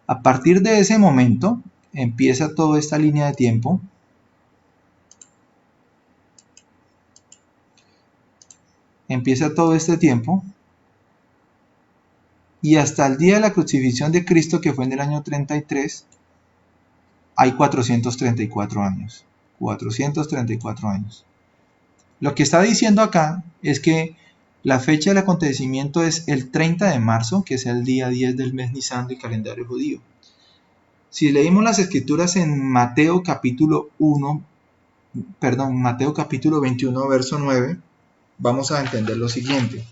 A partir de ese momento, empieza toda esta línea de tiempo. Empieza todo este tiempo. Y hasta el día de la crucifixión de Cristo, que fue en el año 33, hay 434 años. 434 años. Lo que está diciendo acá es que la fecha del acontecimiento es el 30 de marzo, que es el día 10 del mes Nisan del calendario judío. Si leímos las escrituras en Mateo capítulo 21, verso 9, vamos a entender lo siguiente.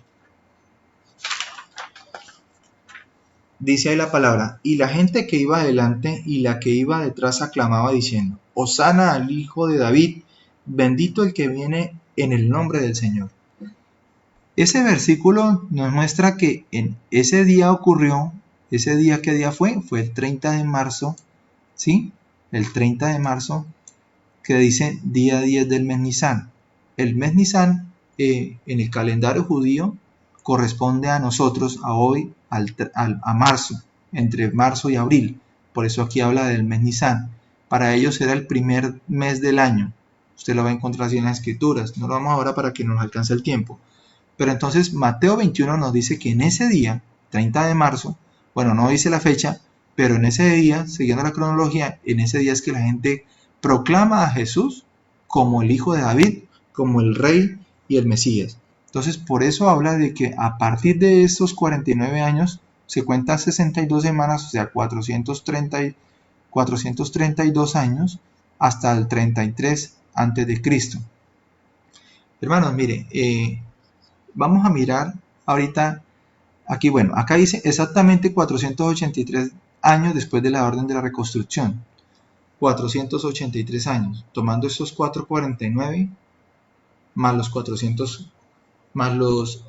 Dice ahí la palabra, y la gente que iba adelante y la que iba detrás aclamaba diciendo, Hosana al Hijo de David, bendito el que viene en el nombre del Señor. Ese versículo nos muestra que en ese día ocurrió, ese día, ¿qué día fue? Fue el 30 de marzo, ¿sí? El 30 de marzo, que dice día 10 del mes Nisan. El mes Nisan en el calendario judío corresponde a nosotros, a hoy, a marzo, entre marzo y abril. Por eso aquí habla del mes Nisan. Para ellos era el primer mes del año. Usted lo va a encontrar así en las escrituras. No lo vamos ahora para que nos alcance el tiempo. Pero entonces Mateo 21 nos dice que en ese día, 30 de marzo, bueno, no dice la fecha, pero en ese día, siguiendo la cronología, en ese día es que la gente proclama a Jesús como el hijo de David, como el rey y el Mesías. Entonces, por eso habla de que a partir de estos 49 años se cuentan 62 semanas, o sea, 432 años hasta el 33 antes de Cristo. Hermanos, mire, vamos a mirar ahorita aquí, bueno, acá dice exactamente 483 años después de la orden de la reconstrucción. 483 años, tomando estos 449 más los 400 más los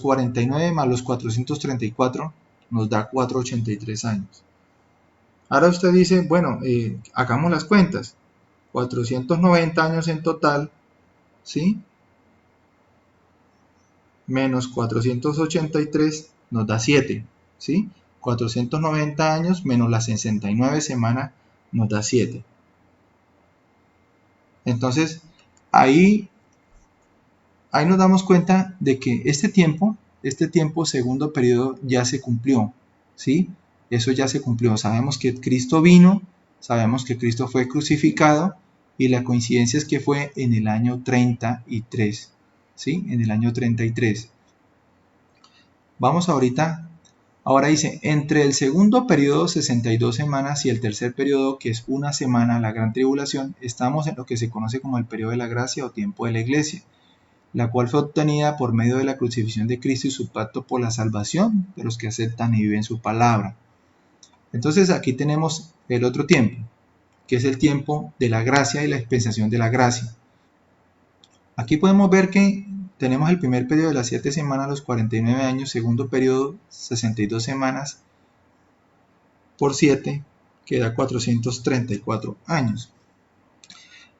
49 más los 434 nos da 483 años. Ahora usted dice, bueno, hagamos las cuentas. 490 años en total, ¿sí? Menos 483 nos da 7, ¿sí? 490 años menos las 69 semanas nos da 7. Entonces, ahí nos damos cuenta de que este tiempo, segundo periodo, ya se cumplió, ¿sí? Eso ya se cumplió. Sabemos que Cristo vino, sabemos que Cristo fue crucificado, y la coincidencia es que fue en el año 33, ¿sí? En el año 33. Vamos ahora dice, entre el segundo periodo, 62 semanas, y el tercer periodo, que es una semana, la gran tribulación, estamos en lo que se conoce como el periodo de la gracia o tiempo de la iglesia, la cual fue obtenida por medio de la crucifixión de Cristo y su pacto por la salvación de los que aceptan y viven su palabra. Entonces aquí tenemos el otro tiempo, que es el tiempo de la gracia y la dispensación de la gracia. Aquí podemos ver que tenemos el primer periodo de las 7 semanas, los 49 años, segundo periodo, 62 semanas por 7, que da 434 años.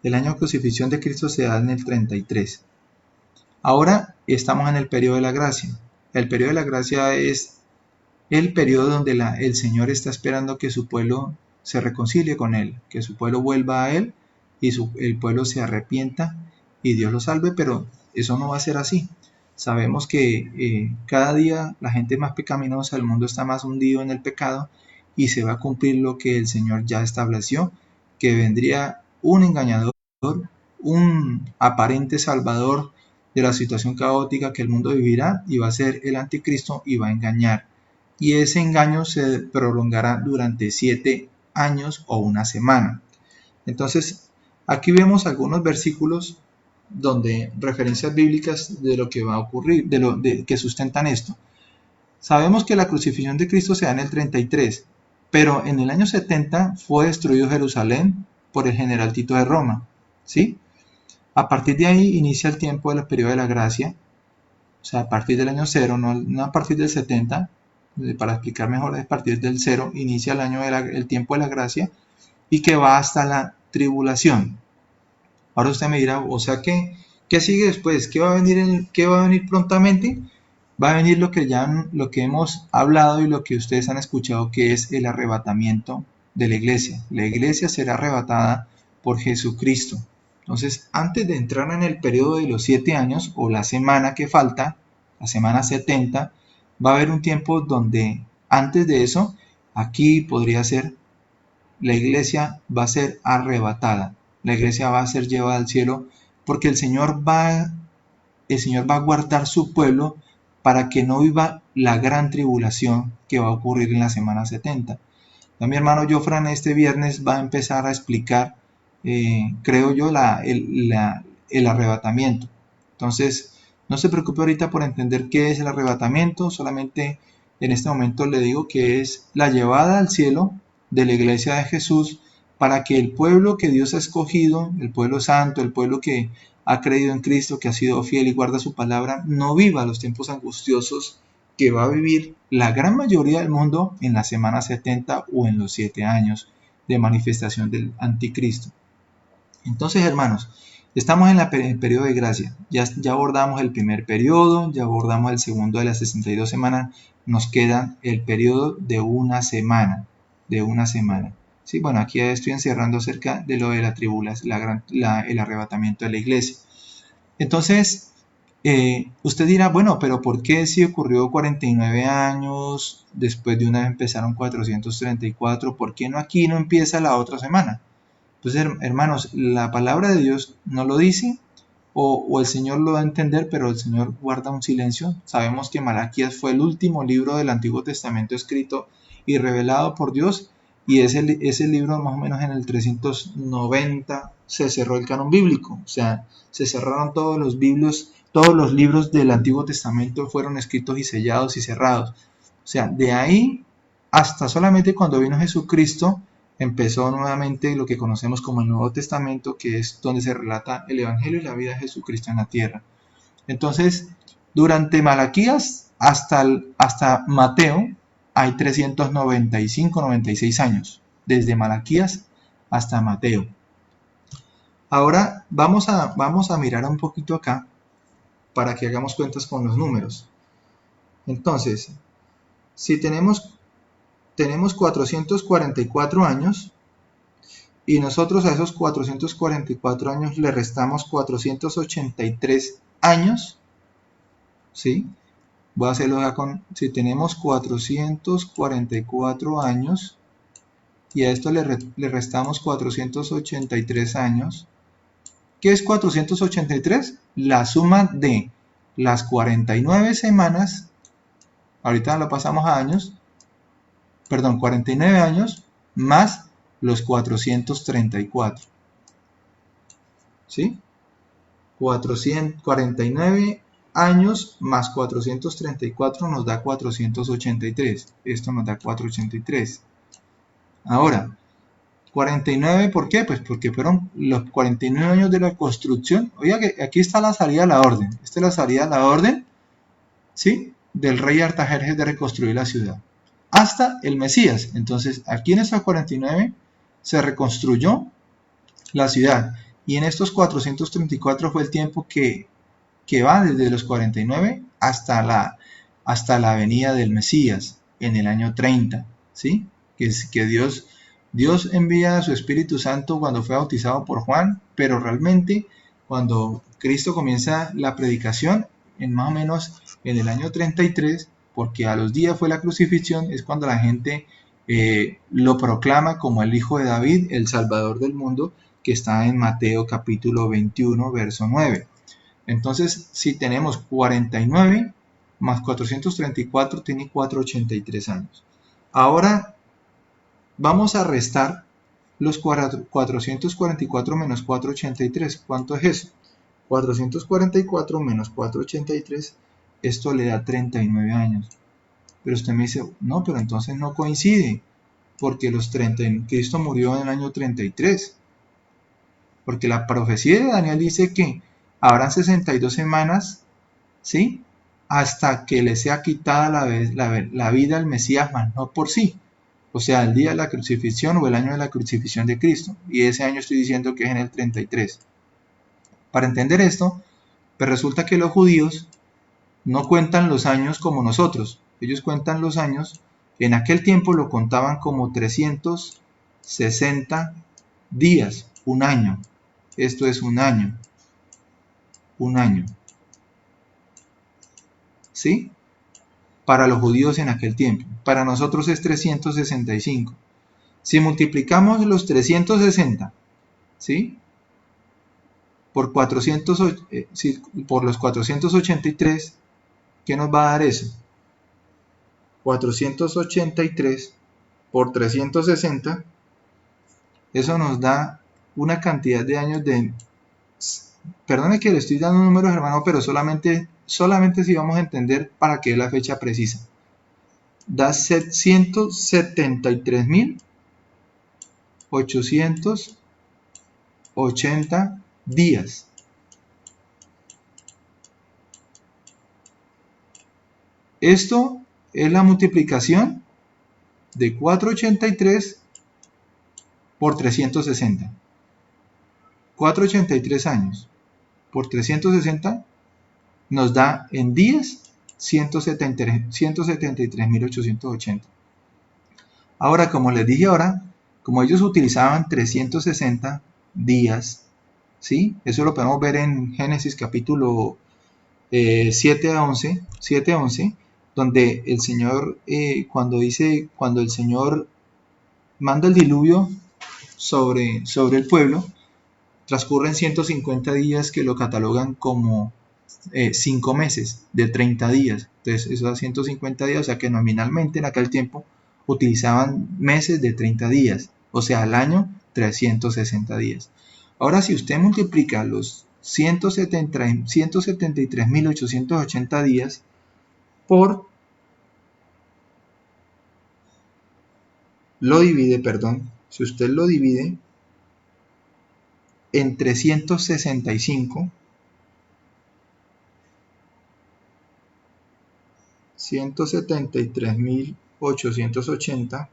El año de crucifixión de Cristo se da en el 33. Ahora estamos en el periodo de la gracia. El periodo de la gracia es el periodo donde el Señor está esperando que su pueblo se reconcilie con Él, que su pueblo vuelva a Él y el pueblo se arrepienta y Dios lo salve, pero eso no va a ser así. Sabemos que cada día la gente es más pecaminosa, el mundo está más hundido en el pecado y se va a cumplir lo que el Señor ya estableció, que vendría un engañador, un aparente salvador de la situación caótica que el mundo vivirá, y va a ser el anticristo y va a engañar. Y ese engaño se prolongará durante 7 años o una semana. Entonces, aquí vemos algunos versículos donde referencias bíblicas de lo que va a ocurrir, que sustentan esto. Sabemos que la crucifixión de Cristo se da en el 33, pero en el año 70 fue destruido Jerusalén por el general Tito de Roma, ¿sí? A partir de ahí inicia el tiempo del periodo de la gracia, o sea, a partir del año 0, no a partir del 70, para explicar mejor, a partir del 0 inicia el tiempo de la gracia, y que va hasta la tribulación. Ahora usted me dirá, o sea, ¿qué sigue después? ¿Qué va a venir prontamente? Va a venir lo que hemos hablado y lo que ustedes han escuchado, que es el arrebatamiento de la iglesia. La iglesia será arrebatada por Jesucristo. Entonces, antes de entrar en el periodo de los 7 años, o la semana que falta, la semana 70, va a haber un tiempo donde, antes de eso, aquí podría ser, la iglesia va a ser arrebatada. La iglesia va a ser llevada al cielo, porque el Señor va a guardar su pueblo para que no viva la gran tribulación que va a ocurrir en la semana 70. Ya mi hermano Jofran este viernes va a empezar a explicar, creo yo, el arrebatamiento. Entonces, no se preocupe ahorita por entender qué es el arrebatamiento, solamente en este momento le digo que es la llevada al cielo de la iglesia de Jesús, para que el pueblo que Dios ha escogido, el pueblo santo, el pueblo que ha creído en Cristo, que ha sido fiel y guarda su palabra, no viva los tiempos angustiosos que va a vivir la gran mayoría del mundo en la semana 70 o en los 7 años de manifestación del anticristo. Entonces, hermanos, estamos en el periodo de gracia. Ya abordamos el primer periodo, ya abordamos el segundo de las 62 semanas. Nos queda el periodo de una semana. De una semana. Sí, bueno, aquí estoy encerrando acerca de lo de la tribulación, el arrebatamiento de la iglesia. Entonces, usted dirá, bueno, pero ¿por qué si ocurrió 49 años, después de una vez empezaron 434, ¿por qué no aquí no empieza la otra semana? Pues hermanos, la palabra de Dios no lo dice, o el Señor lo da a entender, pero el Señor guarda un silencio. Sabemos que Malaquías fue el último libro del Antiguo Testamento escrito y revelado por Dios, y ese libro más o menos en el 390 se cerró el canon bíblico, o sea, se cerraron todos los libros del Antiguo Testamento fueron escritos y sellados y cerrados. O sea, de ahí hasta solamente cuando vino Jesucristo empezó nuevamente lo que conocemos como el Nuevo Testamento, que es donde se relata el Evangelio y la vida de Jesucristo en la tierra. Entonces, durante Malaquías hasta Mateo hay 395, 96 años, desde Malaquías hasta Mateo. Ahora vamos a mirar un poquito acá para que hagamos cuentas con los números. Entonces, si tenemos 444 años, y nosotros a esos 444 años le restamos 483 años, ¿sí? Voy a hacerlo acá si tenemos 444 años, y a esto le restamos 483 años. ¿Qué es 483? La suma de las 49 semanas, ahorita la pasamos a años, 49 años, más los 434. ¿Sí? 449 años más 434 nos da 483. Esto nos da 483. Ahora, 49, ¿por qué? Pues porque fueron los 49 años de la construcción. Oiga, que aquí está la salida a la orden. Esta es la salida a la orden, ¿sí? Del rey Artajerjes de reconstruir la ciudad. Hasta el Mesías. Entonces, aquí en estos 49 se reconstruyó la ciudad. Y en estos 434 fue el tiempo que va desde los 49 hasta la venida del Mesías en el año 30, ¿sí? Que Dios envía a su Espíritu Santo cuando fue bautizado por Juan, pero realmente cuando Cristo comienza la predicación, en más o menos en el año 33, porque a los días fue la crucifixión, es cuando la gente lo proclama como el Hijo de David, el Salvador del mundo, que está en Mateo capítulo 21, verso 9. Entonces, si tenemos 49 más 434, tiene 483 años. Ahora vamos a restar los 444 menos 483. ¿Cuánto es eso? 444 menos 483, esto le da 39 años. Pero usted me dice, no, pero entonces no coincide, porque Cristo murió en el año 33. Porque la profecía de Daniel dice que habrán 62 semanas, ¿sí? Hasta que le sea quitada la vida al Mesías, mas no por sí. O sea, el día de la crucifixión o el año de la crucifixión de Cristo. Y ese año estoy diciendo que es en el 33. Para entender esto, pues resulta que los judíos no cuentan los años como nosotros. Ellos cuentan los años, en aquel tiempo lo contaban como 360 días, un año. Esto es un año. Un año. ¿Sí? Para los judíos en aquel tiempo. Para nosotros es 365. Si multiplicamos los 360, ¿sí? Por los 483, ¿qué nos va a dar eso? 483 por 360, eso nos da una cantidad de años de... Perdone que le estoy dando números, hermano, pero solamente si vamos a entender para qué es la fecha precisa. Da 773.880 días. Esto es la multiplicación de 483 por 360. 483 años por 360 nos da en días 173.880. Ahora, como les dije ahora, como ellos utilizaban 360 días, ¿sí? Eso lo podemos ver en Génesis capítulo 7 a 11, donde el Señor, cuando el Señor manda el diluvio sobre el pueblo, transcurren 150 días que lo catalogan como 5 meses de 30 días. Entonces, esos 150 días, o sea que nominalmente en aquel tiempo utilizaban meses de 30 días, o sea, al año 360 días. Ahora, si usted multiplica los 173.880 días por si usted lo divide en 365, 173.880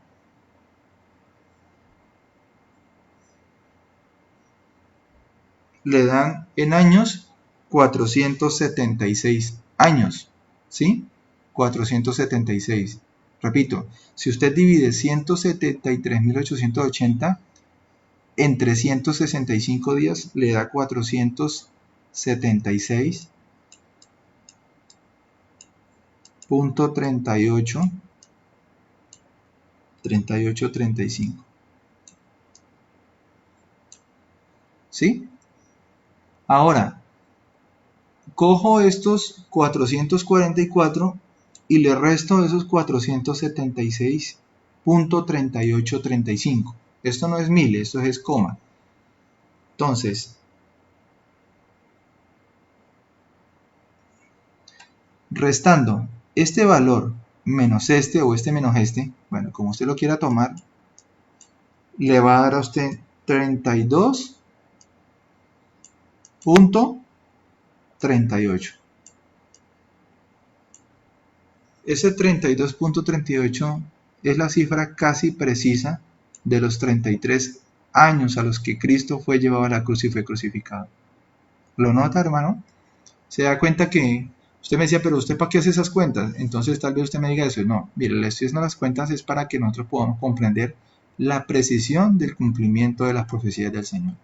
le dan en años 476 años, ¿sí? 476. Repito, si usted divide 173.880 en 365 días, le da 476.3835. ¿Sí? Ahora, cojo estos 444 y le resto esos 476.3835. Esto no es mil, esto es coma. Entonces, restando este valor menos este o este menos este, bueno, como usted lo quiera tomar, le va a dar a usted 32.38. Ese 32.38 es la cifra casi precisa de los 33 años a los que Cristo fue llevado a la cruz y fue crucificado. ¿Lo nota, hermano? Se da cuenta que usted me decía, pero ¿usted para qué hace esas cuentas? Entonces tal vez usted me diga eso. No, mire, le estoy haciendo las cuentas es para que nosotros podamos comprender la precisión del cumplimiento de las profecías del Señor.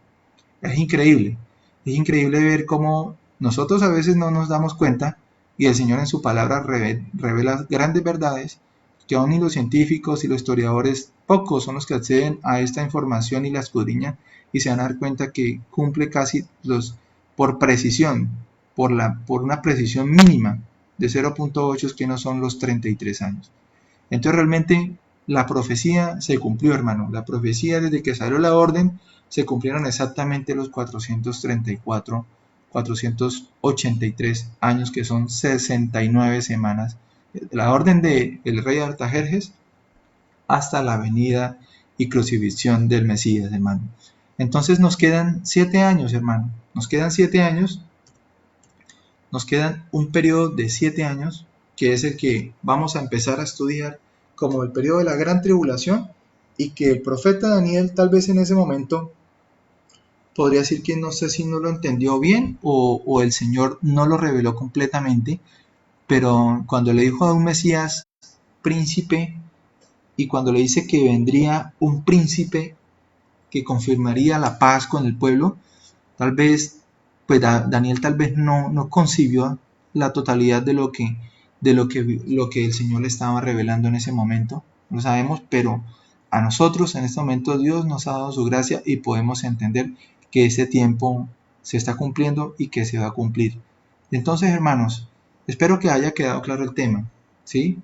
Es increíble ver cómo nosotros a veces no nos damos cuenta y el Señor en su palabra revela grandes verdades que aún ni los científicos y los historiadores, pocos son los que acceden a esta información y la escudriñan y se van a dar cuenta que cumple casi por precisión, por una precisión mínima de 0.8, que no son los 33 años. Entonces realmente la profecía se cumplió, hermano. La profecía desde que salió la orden se cumplieron exactamente los 483 años, que son 69 semanas. La orden del rey Artajerjes hasta la venida y crucifixión del Mesías, hermano. Entonces nos quedan 7 años, hermano. Nos quedan 7 años. Nos quedan un periodo de 7 años, que es el que vamos a empezar a estudiar como el periodo de la gran tribulación, y que el profeta Daniel tal vez en ese momento podría decir que no sé si no lo entendió bien o el Señor no lo reveló completamente, pero cuando le dijo a un Mesías príncipe y cuando le dice que vendría un príncipe que confirmaría la paz con el pueblo, tal vez pues Daniel tal vez no concibió la totalidad de lo que el Señor le estaba revelando en ese momento. No lo sabemos, pero a nosotros en este momento Dios nos ha dado su gracia y podemos entender que ese tiempo se está cumpliendo y que se va a cumplir. Entonces, hermanos, espero que haya quedado claro el tema, ¿sí?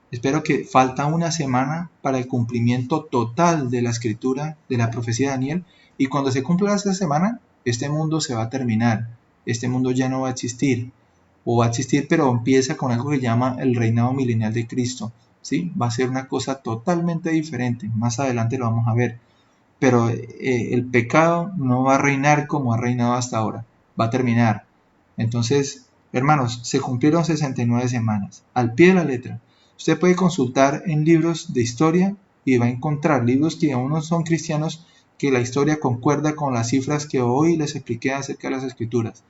Espero que falta una semana para el cumplimiento total de la escritura, de la profecía de Daniel, y cuando se cumpla esa semana, este mundo se va a terminar, este mundo ya no va a existir, o va a existir pero empieza con algo que llama el reinado milenial de Cristo, ¿sí? Va a ser una cosa totalmente diferente, más adelante lo vamos a ver, pero el pecado no va a reinar como ha reinado hasta ahora, va a terminar. Entonces, hermanos, se cumplieron 69 semanas, al pie de la letra. Usted puede consultar en libros de historia y va a encontrar libros que aún no son cristianos que la historia concuerda con las cifras que hoy les expliqué acerca de las Escrituras.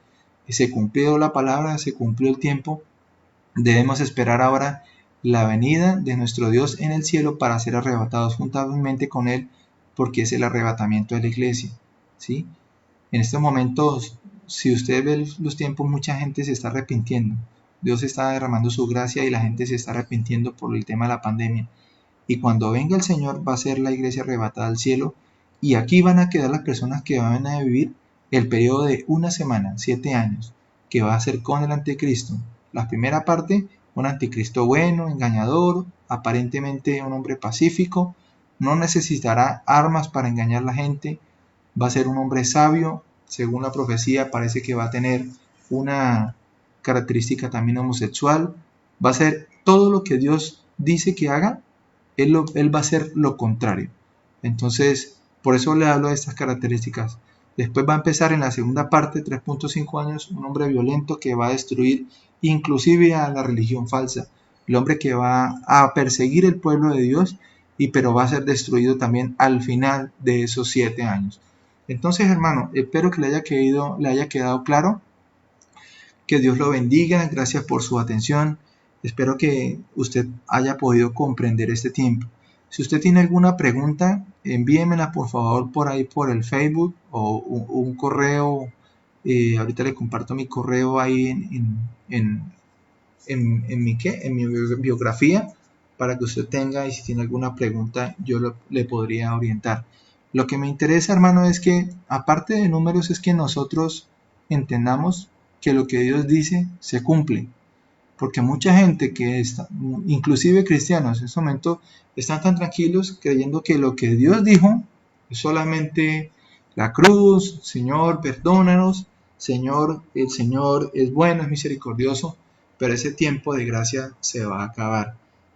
Y se cumplió la palabra, se cumplió el tiempo. Debemos esperar ahora la venida de nuestro Dios en el cielo para ser arrebatados juntamente con Él, porque es el arrebatamiento de la iglesia, ¿sí? En estos momentos, si usted ve los tiempos, mucha gente se está arrepintiendo. Dios está derramando su gracia y la gente se está arrepintiendo por el tema de la pandemia. Y cuando venga el Señor va a ser la iglesia arrebatada al cielo y aquí van a quedar las personas que van a vivir el periodo de una semana, 7 años, que va a ser con el anticristo. La primera parte, un anticristo bueno, engañador, aparentemente un hombre pacífico, no necesitará armas para engañar a la gente, va a ser un hombre sabio, según la profecía parece que va a tener una característica también homosexual, va a ser todo lo que Dios dice que haga, él va a hacer lo contrario. Entonces, por eso le hablo de estas características. Después va a empezar en la segunda parte, 3.5 años, un hombre violento que va a destruir inclusive a la religión falsa, el hombre que va a perseguir el pueblo de Dios, pero va a ser destruido también al final de esos 7 años. Entonces, hermano, espero que le haya quedado claro. Que Dios lo bendiga, gracias por su atención. Espero que usted haya podido comprender este tiempo. Si usted tiene alguna pregunta, envíemela por favor por ahí por el Facebook o un correo. Ahorita le comparto mi correo ahí en mi biografía para que usted tenga, y si tiene alguna pregunta yo le podría orientar. Lo que me interesa, hermano, es que aparte de números es que nosotros entendamos que lo que Dios dice se cumple, porque mucha gente que está, inclusive cristianos en este momento, están tan tranquilos creyendo que lo que Dios dijo es solamente la cruz, Señor, perdónanos, Señor, el Señor es bueno, es misericordioso, pero ese tiempo de gracia se va a acabar.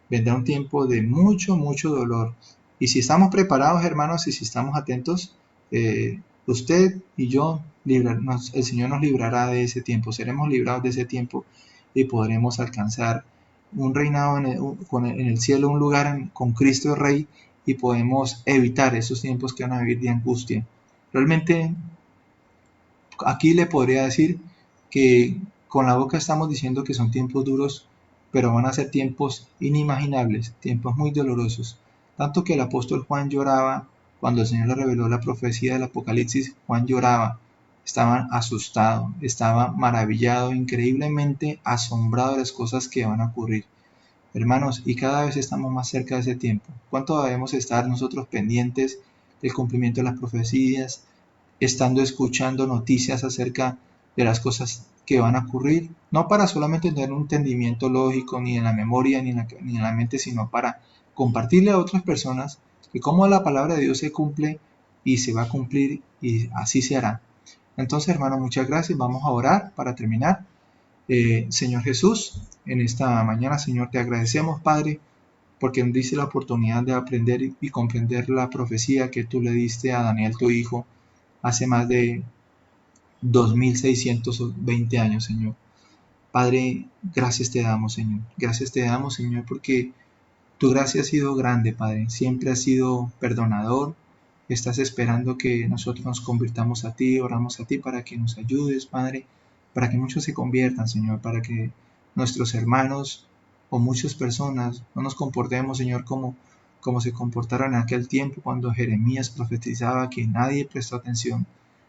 Vendrá un tiempo de mucho, mucho dolor. Y si estamos preparados, hermanos, y si estamos atentos, usted y yo, el Señor nos librará de ese tiempo, seremos librados de ese tiempo y podremos alcanzar un reinado en el cielo, un lugar con Cristo Rey, y podemos evitar esos tiempos que van a vivir de angustia. Realmente, aquí le podría decir que con la boca estamos diciendo que son tiempos duros, pero van a ser tiempos inimaginables, tiempos muy dolorosos. Tanto que el apóstol Juan lloraba cuando el Señor le reveló la profecía del Apocalipsis. Juan lloraba, estaba asustado, estaba maravillado, increíblemente asombrado de las cosas que van a ocurrir. Hermanos, y cada vez estamos más cerca de ese tiempo. ¿Cuánto debemos estar nosotros pendientes del cumplimiento de las profecías, estando escuchando noticias acerca de las cosas que van a ocurrir? No para solamente tener un entendimiento lógico, ni en la memoria, ni en la mente, sino para compartirle a otras personas que cómo la palabra de Dios se cumple y se va a cumplir, y así se hará. Entonces, hermano, muchas gracias. Vamos a orar para terminar. Señor Jesús, en esta mañana, Señor, te agradecemos, Padre, porque nos diste la oportunidad de aprender y comprender la profecía que tú le diste a Daniel, tu hijo, hace más de 2620 años, Señor. Padre, gracias te damos, Señor. Gracias te damos, Señor, porque tu gracia ha sido grande, Padre. Siempre has sido perdonador. Estás esperando que nosotros nos convirtamos a ti, oramos a ti para que nos ayudes, Padre, para que muchos se conviertan, Señor, para que nuestros hermanos o muchas personas no nos comportemos, Señor, como se comportaron en aquel tiempo cuando Jeremías profetizaba que nadie prestó atención.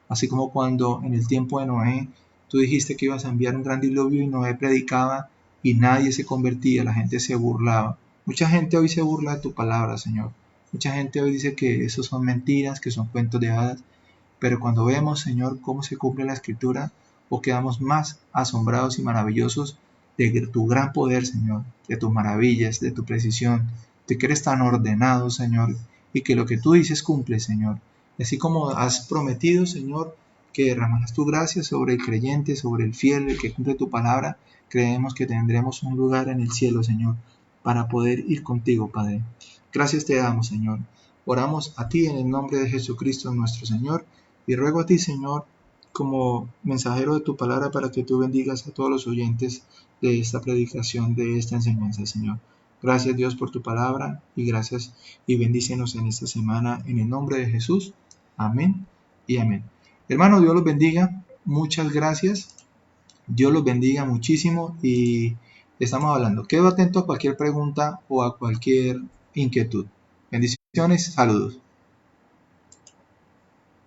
Así como cuando en el tiempo de Noé tú dijiste que ibas a enviar un gran diluvio y Noé predicaba y nadie se convertía, la gente se burlaba. Mucha gente hoy se burla de tu palabra, Señor. Mucha gente hoy dice que eso son mentiras, que son cuentos de hadas, pero cuando vemos, Señor, cómo se cumple la Escritura, o quedamos más asombrados y maravillosos de tu gran poder, Señor, de tus maravillas, de tu precisión, de que eres tan ordenado, Señor, y que lo que tú dices cumple, Señor. Así como has prometido, Señor, que derramarás tu gracia sobre el creyente, sobre el fiel, el que cumple tu palabra, creemos que tendremos un lugar en el cielo, Señor, para poder ir contigo, Padre. Gracias te damos, Señor. Oramos a ti en el nombre de Jesucristo nuestro Señor, y ruego a ti, Señor, como mensajero de tu palabra, para que tú bendigas a todos los oyentes de esta predicación, de esta enseñanza, Señor. Gracias, Dios, por tu palabra, y gracias y bendícenos en esta semana, en el nombre de Jesús. Amén y amén. Hermano, Dios los bendiga. Muchas gracias. Dios los bendiga muchísimo y estamos hablando. Quedo atento a cualquier pregunta o a cualquier inquietud. Bendiciones, saludos.